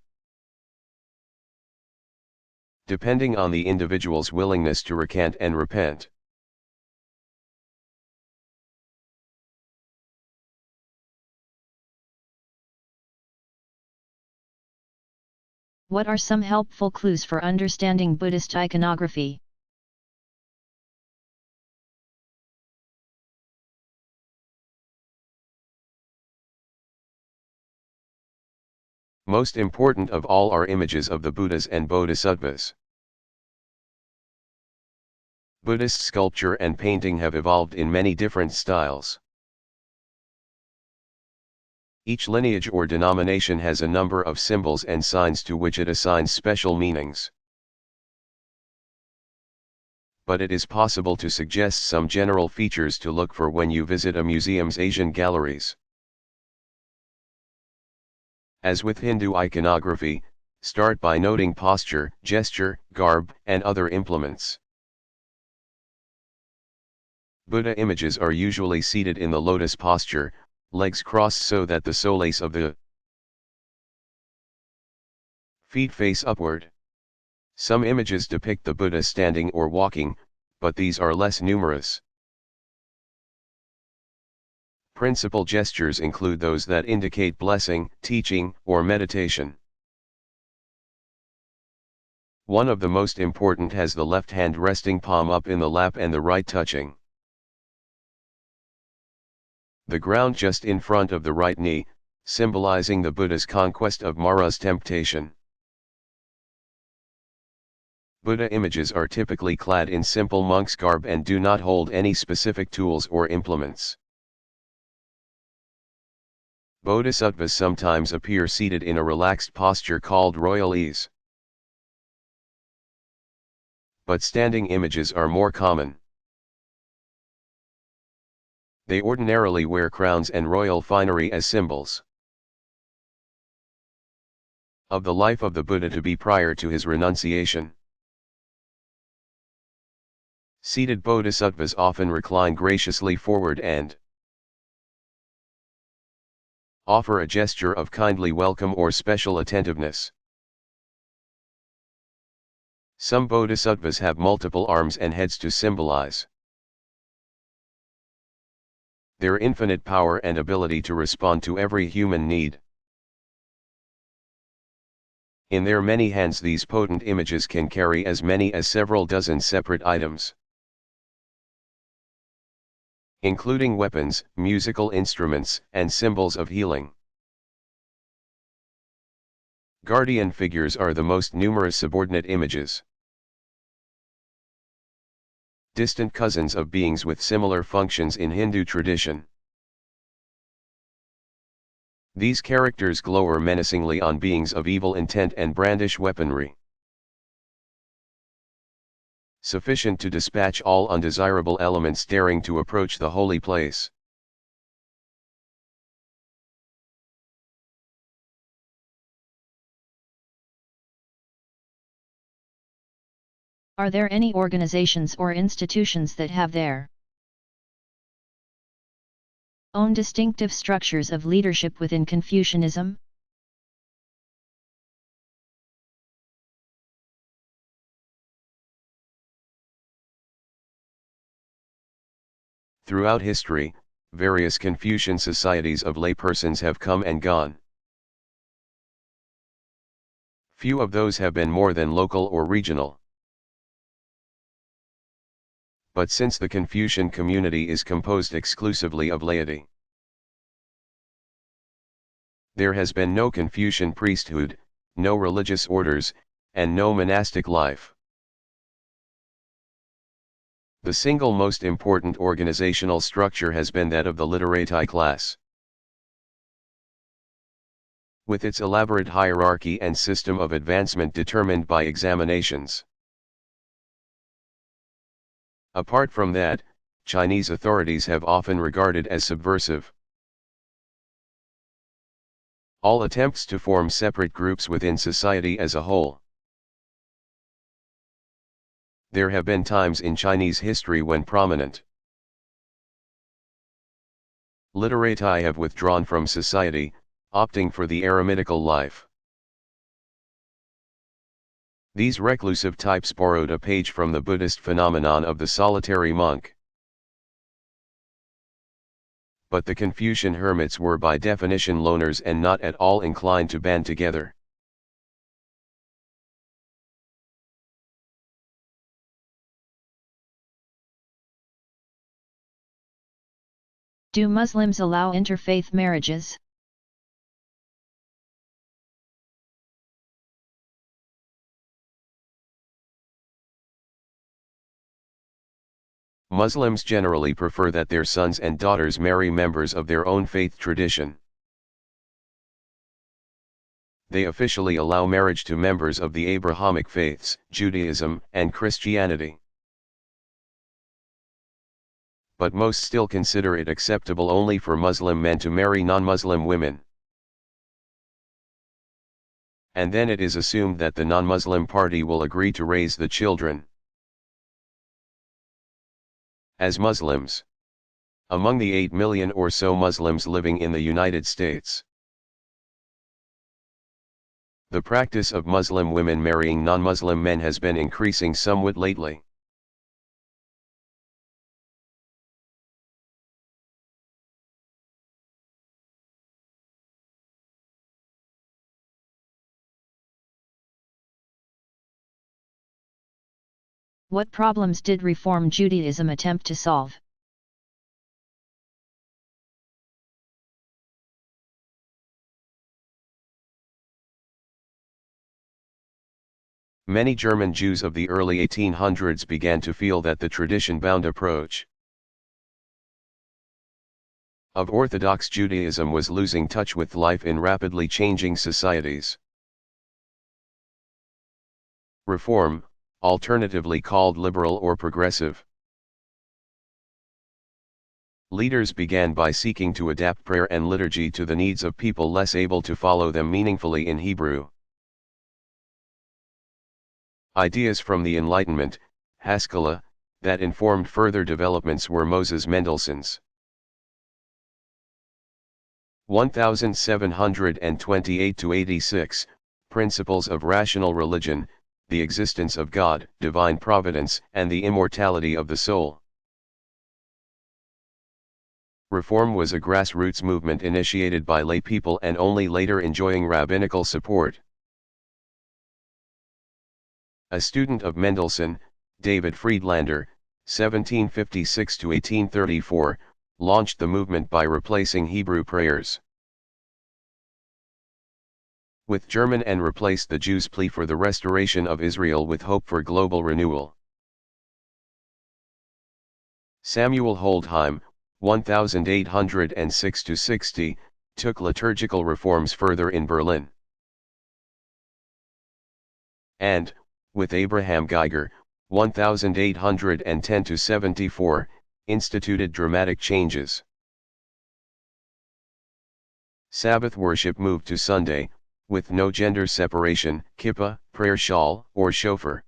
Depending on the individual's willingness to recant and repent. What are some helpful clues for understanding Buddhist iconography? Most important of all are images of the Buddhas and Bodhisattvas. Buddhist sculpture and painting have evolved in many different styles. Each lineage or denomination has a number of symbols and signs to which it assigns special meanings. But it is possible to suggest some general features to look for when you visit a museum's Asian galleries. As with Hindu iconography, start by noting posture, gesture, garb, and other implements. Buddha images are usually seated in the lotus posture, legs crossed so that the soles of the feet face upward. Some images depict the Buddha standing or walking, but these are less numerous. Principal gestures include those that indicate blessing, teaching, or meditation. One of the most important has the left hand resting palm up in the lap and the right touching the ground just in front of the right knee, symbolizing the Buddha's conquest of Mara's temptation. Buddha images are typically clad in simple monk's garb and do not hold any specific tools or implements. Bodhisattvas sometimes appear seated in a relaxed posture called royal ease. But standing images are more common. They ordinarily wear crowns and royal finery as symbols of the life of the Buddha to be prior to his renunciation. Seated bodhisattvas often recline graciously forward and offer a gesture of kindly welcome or special attentiveness. Some bodhisattvas have multiple arms and heads to symbolize their infinite power and ability to respond to every human need. In their many hands these potent images can carry as many as several dozen separate items, including weapons, musical instruments, and symbols of healing. Guardian figures are the most numerous subordinate images, distant cousins of beings with similar functions in Hindu tradition. These characters glower menacingly on beings of evil intent and brandish weaponry sufficient to dispatch all undesirable elements daring to approach the holy place. Are there any organizations or institutions that have their own distinctive structures of leadership within Confucianism? Throughout history, various Confucian societies of laypersons have come and gone. Few of those have been more than local or regional. But since the Confucian community is composed exclusively of laity, there has been no Confucian priesthood, no religious orders, and no monastic life. The single most important organizational structure has been that of the literati class. With its elaborate hierarchy and system of advancement determined by examinations. Apart from that, Chinese authorities have often regarded as subversive all attempts to form separate groups within society as a whole. There have been times in Chinese history when prominent literati have withdrawn from society, opting for the eremitical life. These reclusive types borrowed a page from the Buddhist phenomenon of the solitary monk. But the Confucian hermits were by definition loners and not at all inclined to band together. Do Muslims allow interfaith marriages? Muslims generally prefer that their sons and daughters marry members of their own faith tradition. They officially allow marriage to members of the Abrahamic faiths, Judaism, and Christianity. But most still consider it acceptable only for Muslim men to marry non-Muslim women. And then it is assumed that the non-Muslim party will agree to raise the children as Muslims. Among the 8 million or so Muslims living in the United States, the practice of Muslim women marrying non-Muslim men has been increasing somewhat lately. What problems did Reform Judaism attempt to solve? Many German Jews of the early 1800s began to feel that the tradition-bound approach of Orthodox Judaism was losing touch with life in rapidly changing societies. Reform, alternatively called liberal or progressive, leaders began by seeking to adapt prayer and liturgy to the needs of people less able to follow them meaningfully in Hebrew. Ideas from the Enlightenment, Haskalah, that informed further developments were Moses Mendelssohn's 1728-86, Principles of Rational Religion, the existence of God, divine providence, and the immortality of the soul. Reform was a grassroots movement initiated by lay people and only later enjoying rabbinical support. A student of Mendelssohn, David Friedlander, 1756–1834, launched the movement by replacing Hebrew prayers with German and replaced the Jews' plea for the restoration of Israel with hope for global renewal. Samuel Holdheim, 1806–60, took liturgical reforms further in Berlin. And, with Abraham Geiger, 1810–74, instituted dramatic changes. Sabbath worship moved to Sunday, with no gender separation, kippah, prayer shawl, or shofar.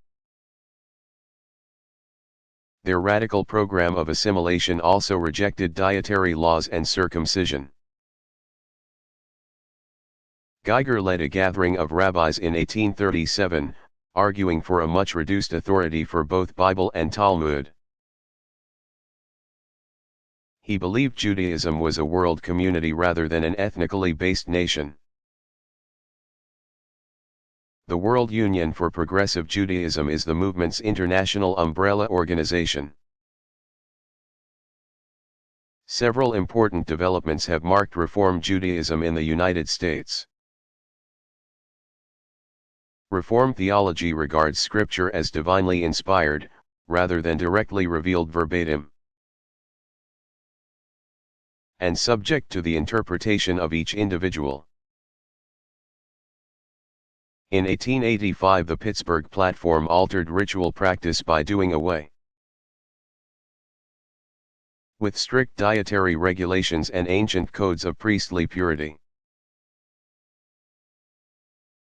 Their radical program of assimilation also rejected dietary laws and circumcision. Geiger led a gathering of rabbis in 1837, arguing for a much reduced authority for both Bible and Talmud. He believed Judaism was a world community rather than an ethnically based nation. The World Union for Progressive Judaism is the movement's international umbrella organization. Several important developments have marked Reform Judaism in the United States. Reform theology regards Scripture as divinely inspired, rather than directly revealed verbatim, and subject to the interpretation of each individual. In 1885, the Pittsburgh Platform altered ritual practice by doing away with strict dietary regulations and ancient codes of priestly purity.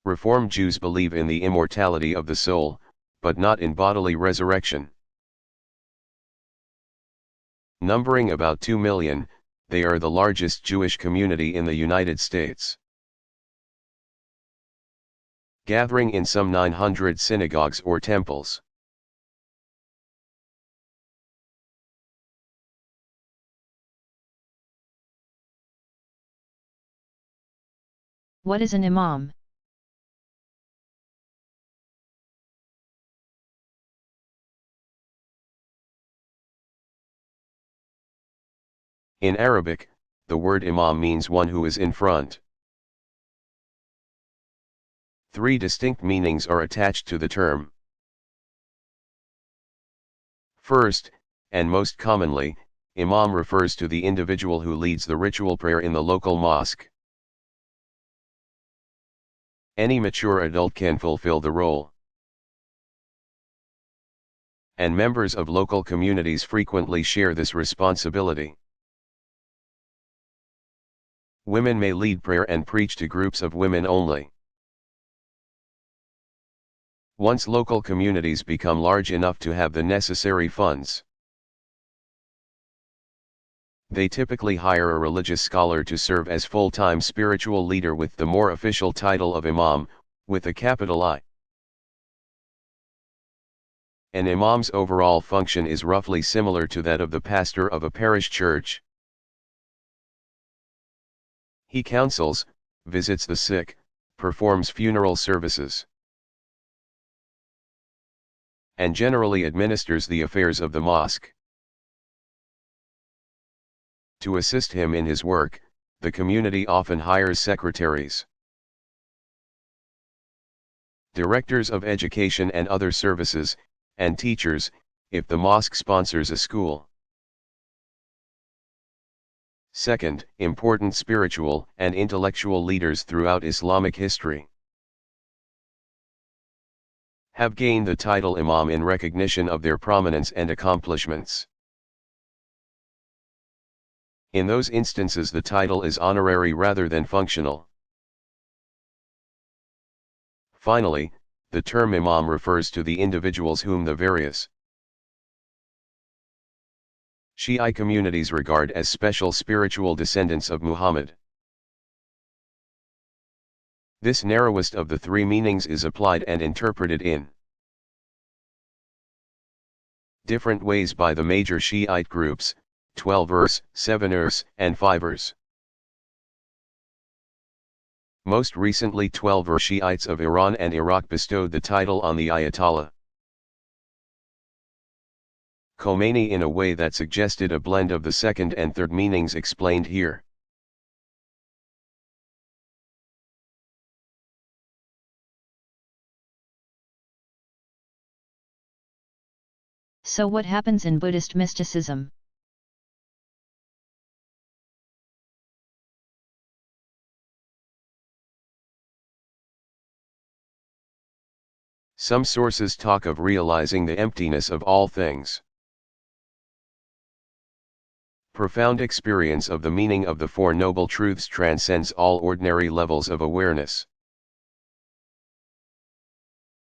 Reform Jews believe in the immortality of the soul, but not in bodily resurrection. Numbering about 2 million, they are the largest Jewish community in the United States, gathering in some 900 synagogues or temples. What is an imam? In Arabic, the word imam means one who is in front. Three distinct meanings are attached to the term. First, and most commonly, imam refers to the individual who leads the ritual prayer in the local mosque. Any mature adult can fulfill the role, and members of local communities frequently share this responsibility. Women may lead prayer and preach to groups of women only. Once local communities become large enough to have the necessary funds, they typically hire a religious scholar to serve as full-time spiritual leader with the more official title of imam, with a capital I. An imam's overall function is roughly similar to that of the pastor of a parish church. He counsels, visits the sick, performs funeral services, and generally administers the affairs of the mosque. To assist him in his work, the community often hires secretaries, directors of education and other services, and teachers, if the mosque sponsors a school. Second, important spiritual and intellectual leaders throughout Islamic history have gained the title imam in recognition of their prominence and accomplishments. In those instances, the title is honorary rather than functional. Finally, the term imam refers to the individuals whom the various Shiite communities regard as special spiritual descendants of Muhammad. This narrowest of the three meanings is applied and interpreted in different ways by the major Shiite groups, 12ers, 7ers, and 5ers. Most recently 12er Shiites of Iran and Iraq bestowed the title on the Ayatollah Khomeini in a way that suggested a blend of the second and third meanings explained here. So what happens in Buddhist mysticism? Some sources talk of realizing the emptiness of all things. Profound experience of the meaning of the Four Noble Truths transcends all ordinary levels of awareness.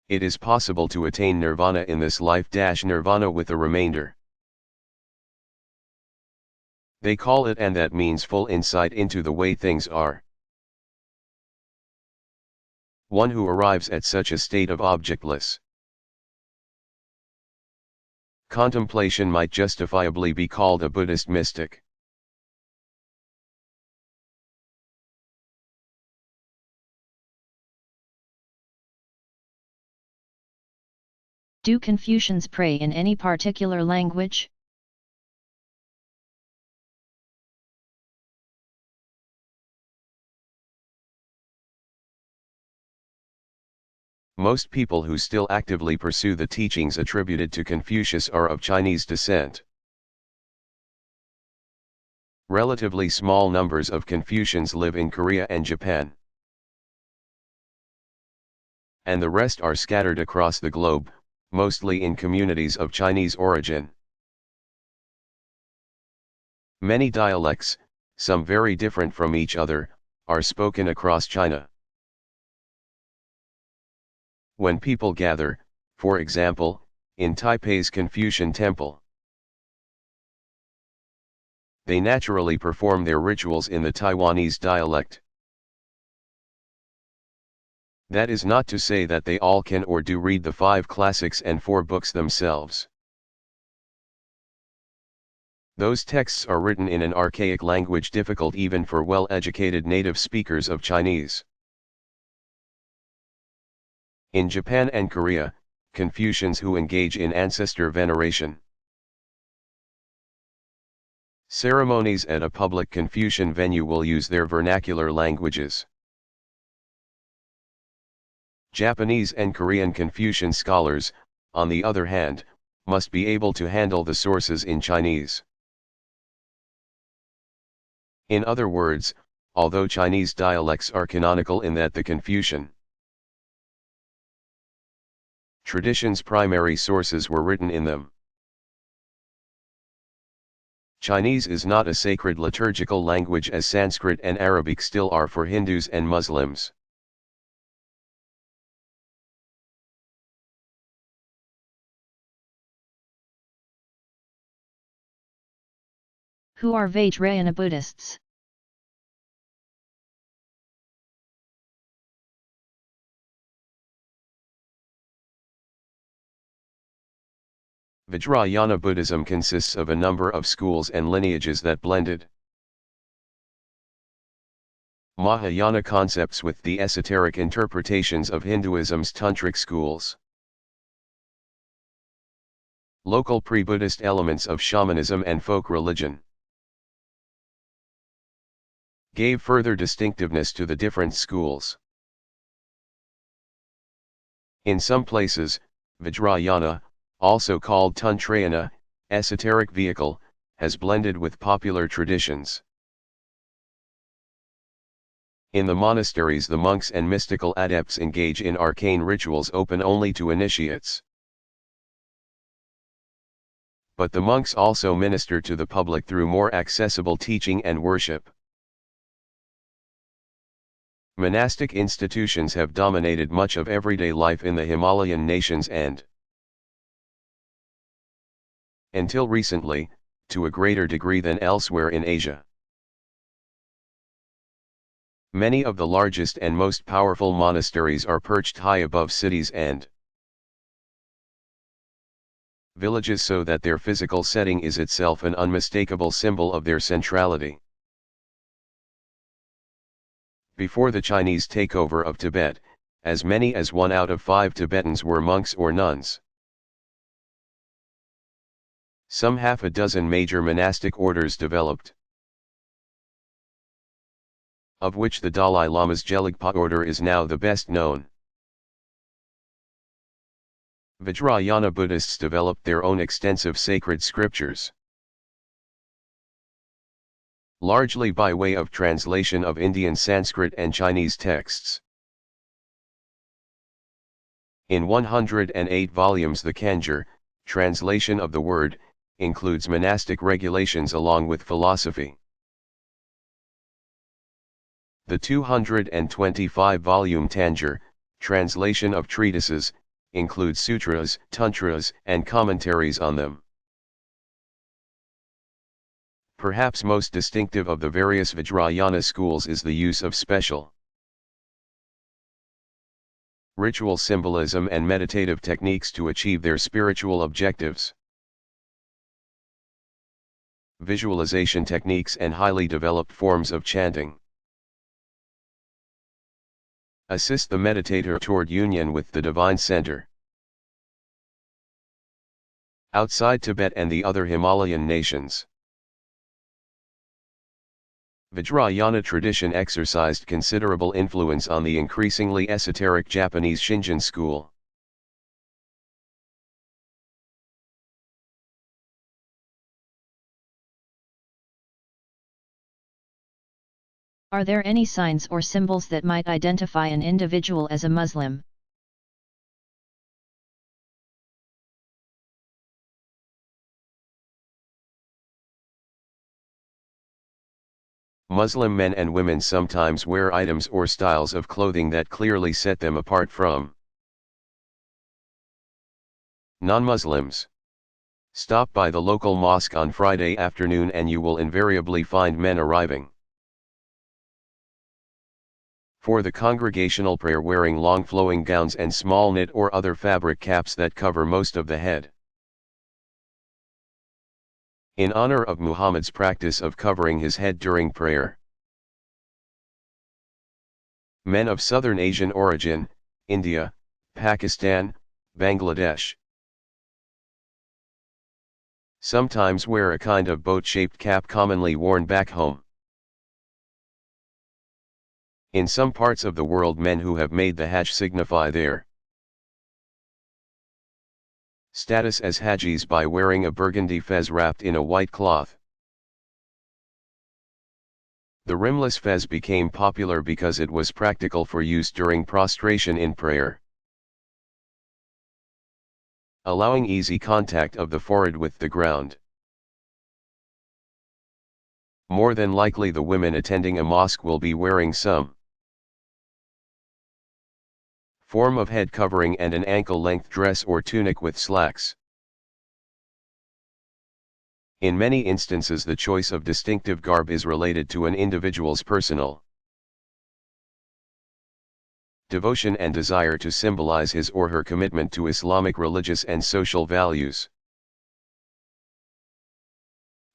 It is possible to attain nirvana in this life. Nirvana with the remainder. They call it, and that means full insight into the way things are. One who arrives at such a state of objectless contemplation might justifiably be called a Buddhist mystic. Do Confucians pray in any particular language? Most people who still actively pursue the teachings attributed to Confucius are of Chinese descent. Relatively small numbers of Confucians live in Korea and Japan, and the rest are scattered across the globe, mostly in communities of Chinese origin. Many dialects, some very different from each other, are spoken across China. When people gather, for example, in Taipei's Confucian Temple, they naturally perform their rituals in the Taiwanese dialect. That is not to say that they all can or do read the 5 classics and 4 books themselves. Those texts are written in an archaic language difficult even for well-educated native speakers of Chinese. In Japan and Korea, Confucians who engage in ancestor veneration ceremonies at a public Confucian venue will use their vernacular languages. Japanese and Korean Confucian scholars, on the other hand, must be able to handle the sources in Chinese. In other words, although Chinese dialects are canonical in that the Confucian tradition's primary sources were written in them, Chinese is not a sacred liturgical language as Sanskrit and Arabic still are for Hindus and Muslims. Who are Vajrayana Buddhists? Vajrayana Buddhism consists of a number of schools and lineages that blended Mahayana concepts with the esoteric interpretations of Hinduism's tantric schools. Local pre-Buddhist elements of shamanism and folk religion gave further distinctiveness to the different schools. In some places, Vajrayana, also called Tantrayana, esoteric vehicle, has blended with popular traditions. In the monasteries the monks and mystical adepts engage in arcane rituals open only to initiates. But the monks also minister to the public through more accessible teaching and worship. Monastic institutions have dominated much of everyday life in the Himalayan nations and, until recently, to a greater degree than elsewhere in Asia. Many of the largest and most powerful monasteries are perched high above cities and villages so that their physical setting is itself an unmistakable symbol of their centrality. Before the Chinese takeover of Tibet, as many as 1 out of 5 Tibetans were monks or nuns. Some half a dozen major monastic orders developed, of which the Dalai Lama's Gelugpa order is now the best known. Vajrayana Buddhists developed their own extensive sacred scriptures, largely by way of translation of Indian Sanskrit and Chinese texts. In 108 volumes the Kanjur, translation of the word, includes monastic regulations along with philosophy. The 225-volume Tanjur, translation of treatises, includes sutras, tantras, and commentaries on them. Perhaps most distinctive of the various Vajrayana schools is the use of special ritual symbolism and meditative techniques to achieve their spiritual objectives. Visualization techniques and highly developed forms of chanting assist the meditator toward union with the divine center. Outside Tibet and the other Himalayan nations, Vajrayana tradition exercised considerable influence on the increasingly esoteric Japanese Shingon school. Are there any signs or symbols that might identify an individual as a Muslim? Muslim men and women sometimes wear items or styles of clothing that clearly set them apart from non-Muslims. Stop by the local mosque on Friday afternoon and you will invariably find men arriving for the congregational prayer wearing long flowing gowns and small knit or other fabric caps that cover most of the head. In honor of Muhammad's practice of covering his head during prayer, men of Southern Asian origin, India, Pakistan, Bangladesh, sometimes wear a kind of boat-shaped cap commonly worn back home. In some parts of the world, men who have made the Hajj signify their status as Hajis by wearing a burgundy fez wrapped in a white cloth. The rimless fez became popular because it was practical for use during prostration in prayer, allowing easy contact of the forehead with the ground. More than likely the women attending a mosque will be wearing some form of head covering and an ankle-length dress or tunic with slacks. In many instances the choice of distinctive garb is related to an individual's personal devotion and desire to symbolize his or her commitment to Islamic religious and social values.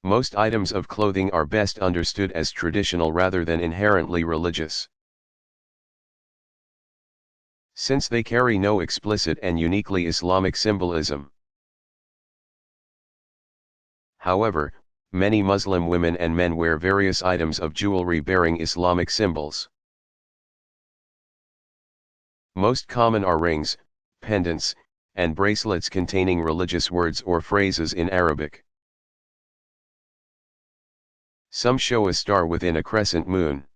Most items of clothing are best understood as traditional rather than inherently religious, since they carry no explicit and uniquely Islamic symbolism. However, many Muslim women and men wear various items of jewelry bearing Islamic symbols. Most common are rings, pendants, and bracelets containing religious words or phrases in Arabic. Some show a star within a crescent moon,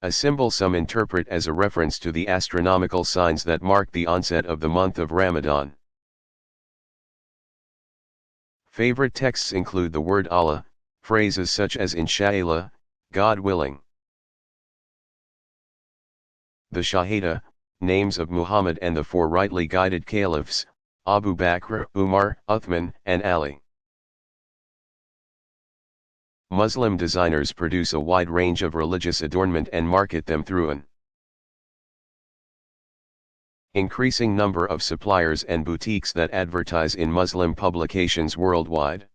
a symbol some interpret as a reference to the astronomical signs that mark the onset of the month of Ramadan. Favorite texts include the word Allah, phrases such as Insha'Allah, God willing, the Shahada, names of Muhammad and the 4 rightly guided caliphs, Abu Bakr, Umar, Uthman, and Ali. Muslim designers produce a wide range of religious adornment and market them through an Increasing number of suppliers and boutiques that advertise in Muslim publications worldwide.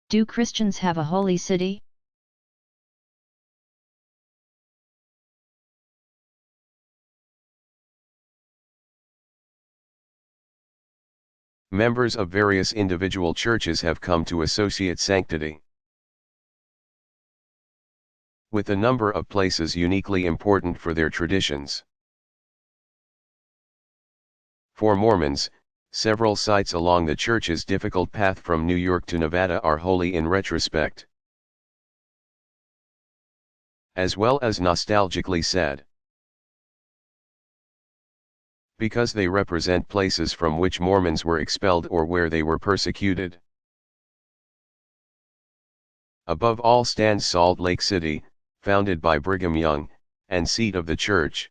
Do Christians have a holy city? Members of various individual churches have come to associate sanctity with a number of places uniquely important for their traditions. For Mormons, several sites along the church's difficult path from New York to Nevada are holy in retrospect, as well as nostalgically sad, because they represent places from which Mormons were expelled or where they were persecuted. Above all stands Salt Lake City, founded by Brigham Young, and seat of the church.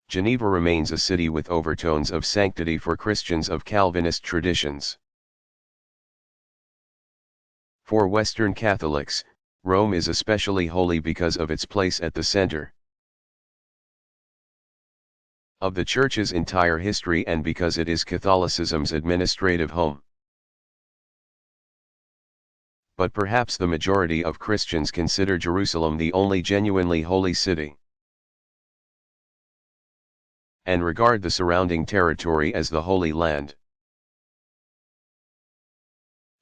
Geneva remains a city with overtones of sanctity for Christians of Calvinist traditions. For Western Catholics, Rome is especially holy because of its place at the center of the Church's entire history and because it is Catholicism's administrative home. But perhaps the majority of Christians consider Jerusalem the only genuinely holy city, and regard the surrounding territory as the Holy Land.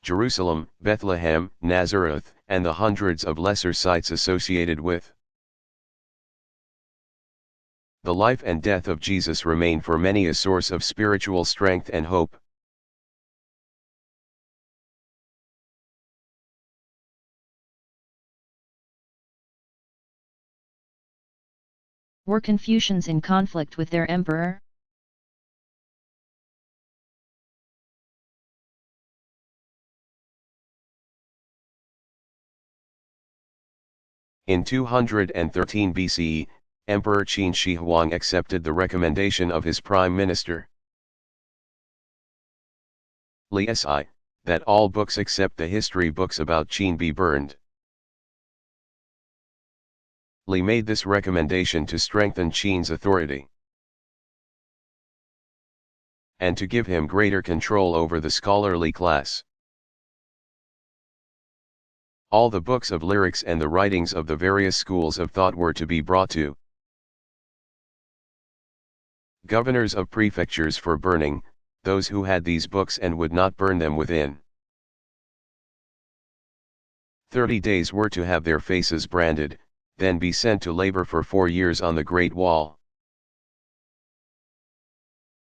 Jerusalem, Bethlehem, Nazareth, and the hundreds of lesser sites associated with the life and death of Jesus remain for many a source of spiritual strength and hope. Were Confucians in conflict with their emperor? In 213 BCE, Emperor Qin Shi Huang accepted the recommendation of his prime minister, Li Si, that all books except the history books about Qin be burned. Li made this recommendation to strengthen Qin's authority and to give him greater control over the scholarly class. All the books of lyrics and the writings of the various schools of thought were to be brought to governors of prefectures for burning, those who had these books and would not burn them within 30 days were to have their faces branded, then be sent to labor for 4 years on the Great Wall.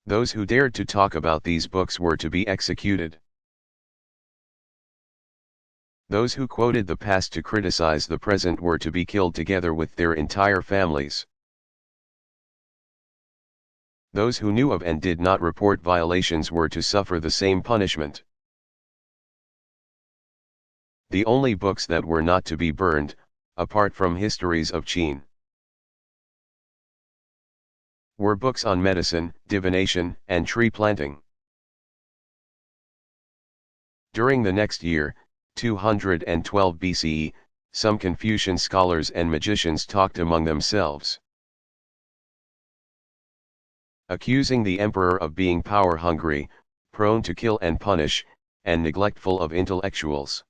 Those who dared to talk about these books were to be executed. Those who quoted the past to criticize the present were to be killed together with their entire families. Those who knew of and did not report violations were to suffer the same punishment. The only books that were not to be burned, apart from histories of Qin, were books on medicine, divination, and tree planting. During the next year, 212 BCE, some Confucian scholars and magicians talked among themselves, accusing the emperor of being power-hungry, prone to kill and punish, and neglectful of intellectuals.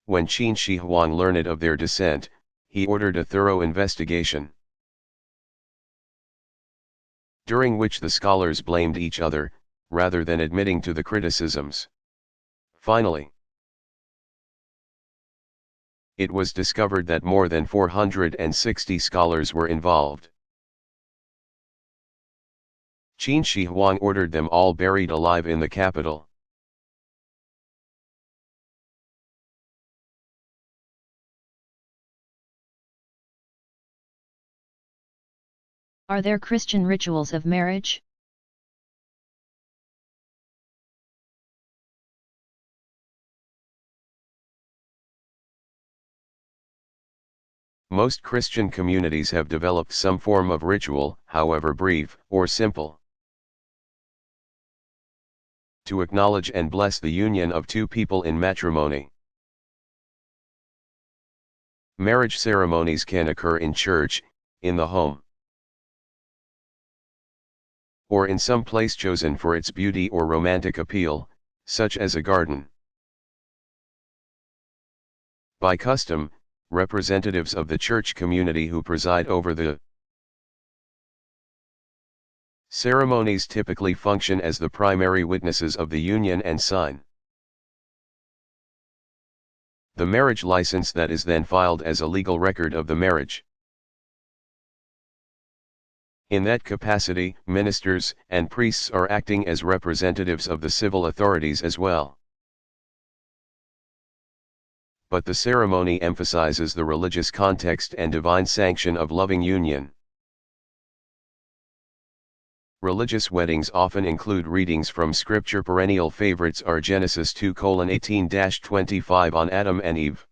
When Qin Shi Huang learned of their dissent, he ordered a thorough investigation, during which the scholars blamed each other, rather than admitting to the criticisms. Finally, it was discovered that more than 460 scholars were involved. Qin Shi Huang ordered them all buried alive in the capital. Are there Christian rituals of marriage? Most Christian communities have developed some form of ritual, however brief or simple. to acknowledge and bless the union of two people in matrimony. Marriage ceremonies can occur in church, in the home, or in some place chosen for its beauty or romantic appeal, such as a garden. By custom, representatives of the church community who preside over the ceremonies typically function as the primary witnesses of the union and sign the marriage license that is then filed as a legal record of the marriage. In that capacity, ministers and priests are acting as representatives of the civil authorities as well. But the ceremony emphasizes the religious context and divine sanction of loving union. Religious weddings often include readings from Scripture. Perennial favorites are Genesis 2:18-25 on Adam and Eve,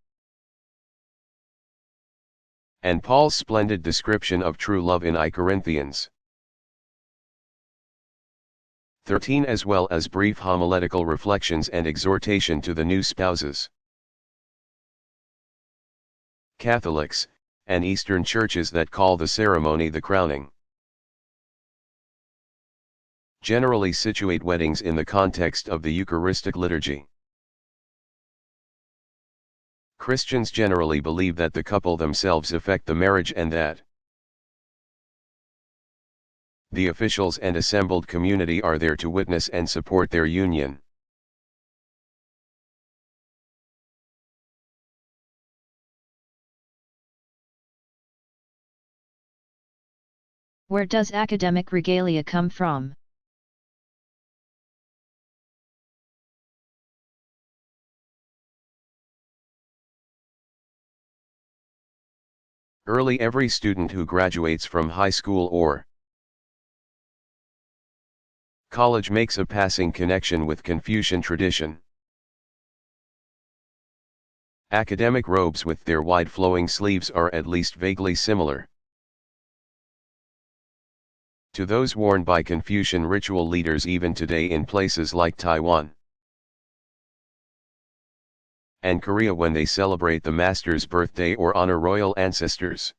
and Paul's splendid description of true love in I Corinthians 13, as well as brief homiletical reflections and exhortation to the new spouses. Catholics, and Eastern churches that call the ceremony the crowning, generally situate weddings in the context of the Eucharistic liturgy. Christians generally believe that the couple themselves effect the marriage and that the officials and assembled community are there to witness and support their union. Where does academic regalia come from? Early, every student who graduates from high school or college makes a passing connection with Confucian tradition. Academic robes with their wide flowing sleeves are at least vaguely similar to those worn by Confucian ritual leaders even today in places like Taiwan and Korea when they celebrate the master's birthday or honor royal ancestors.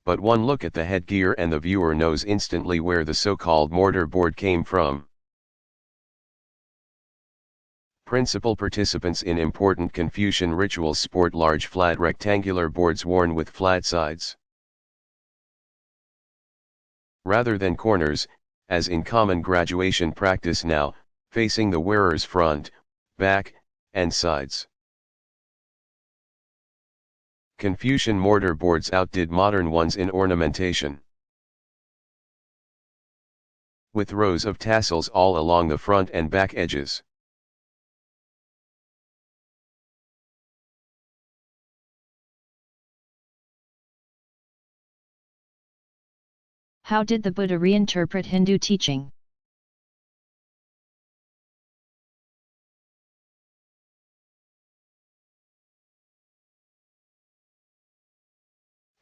But one look at the headgear and the viewer knows instantly where the so-called mortar board came from. Principal participants in important Confucian rituals sport large flat rectangular boards worn with flat sides rather than corners, as in common graduation practice now, facing the wearer's front, back, and sides. Confucian mortar boards outdid modern ones in ornamentation, with rows of tassels all along the front and back edges. How did the Buddha reinterpret Hindu teaching?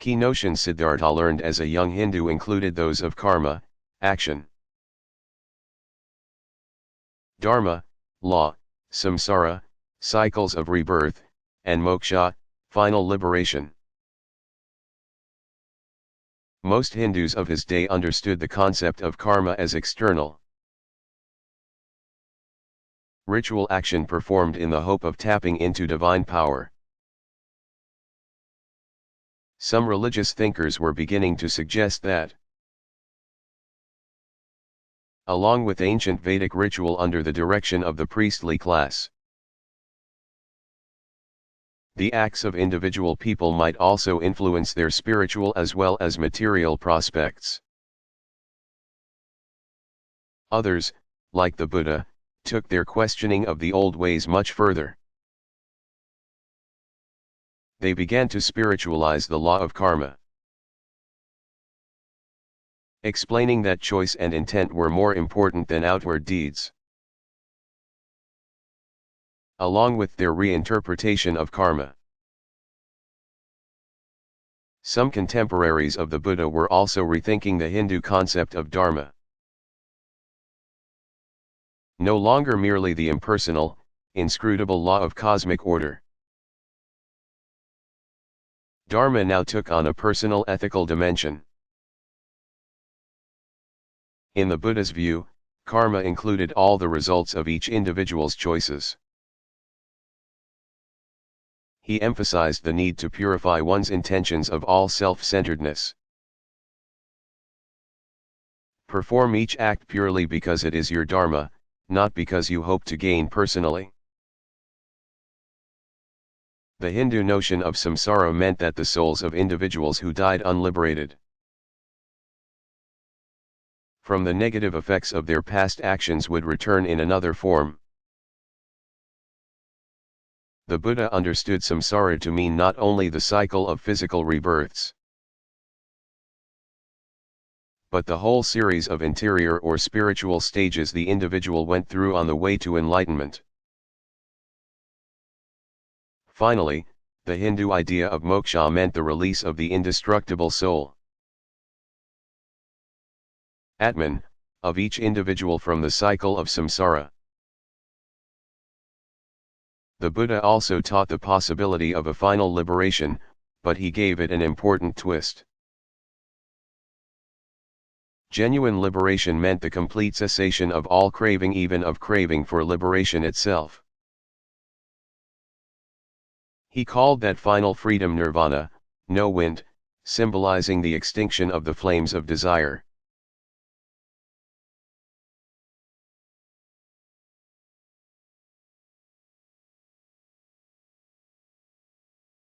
Key notions Siddhartha learned as a young Hindu included those of karma, action; dharma, law; samsara, cycles of rebirth; and moksha, final liberation. Most Hindus of his day understood the concept of karma as external ritual action performed in the hope of tapping into divine power. Some religious thinkers were beginning to suggest that, along with ancient Vedic ritual under the direction of the priestly class, the acts of individual people might also influence their spiritual as well as material prospects. Others, like the Buddha, took their questioning of the old ways much further. They began to spiritualize the law of karma, explaining that choice and intent were more important than outward deeds. Along with their reinterpretation of karma, some contemporaries of the Buddha were also rethinking the Hindu concept of dharma. no longer merely the impersonal, inscrutable law of cosmic order. Dharma now took on a personal ethical dimension. In the Buddha's view, karma included all the results of each individual's choices. He emphasized the need to purify one's intentions of all self-centeredness. Perform each act purely because it is your dharma, not because you hope to gain personally. The Hindu notion of samsara meant that the souls of individuals who died unliberated from the negative effects of their past actions would return in another form. The Buddha understood samsara to mean not only the cycle of physical rebirths, but the whole series of interior or spiritual stages the individual went through on the way to enlightenment. Finally, the Hindu idea of moksha meant the release of the indestructible soul, Atman, of each individual from the cycle of samsara. The Buddha also taught the possibility of a final liberation, but he gave it an important twist. Genuine liberation meant the complete cessation of all craving, even of craving for liberation itself. He called that final freedom nirvana, no wind, symbolizing the extinction of the flames of desire.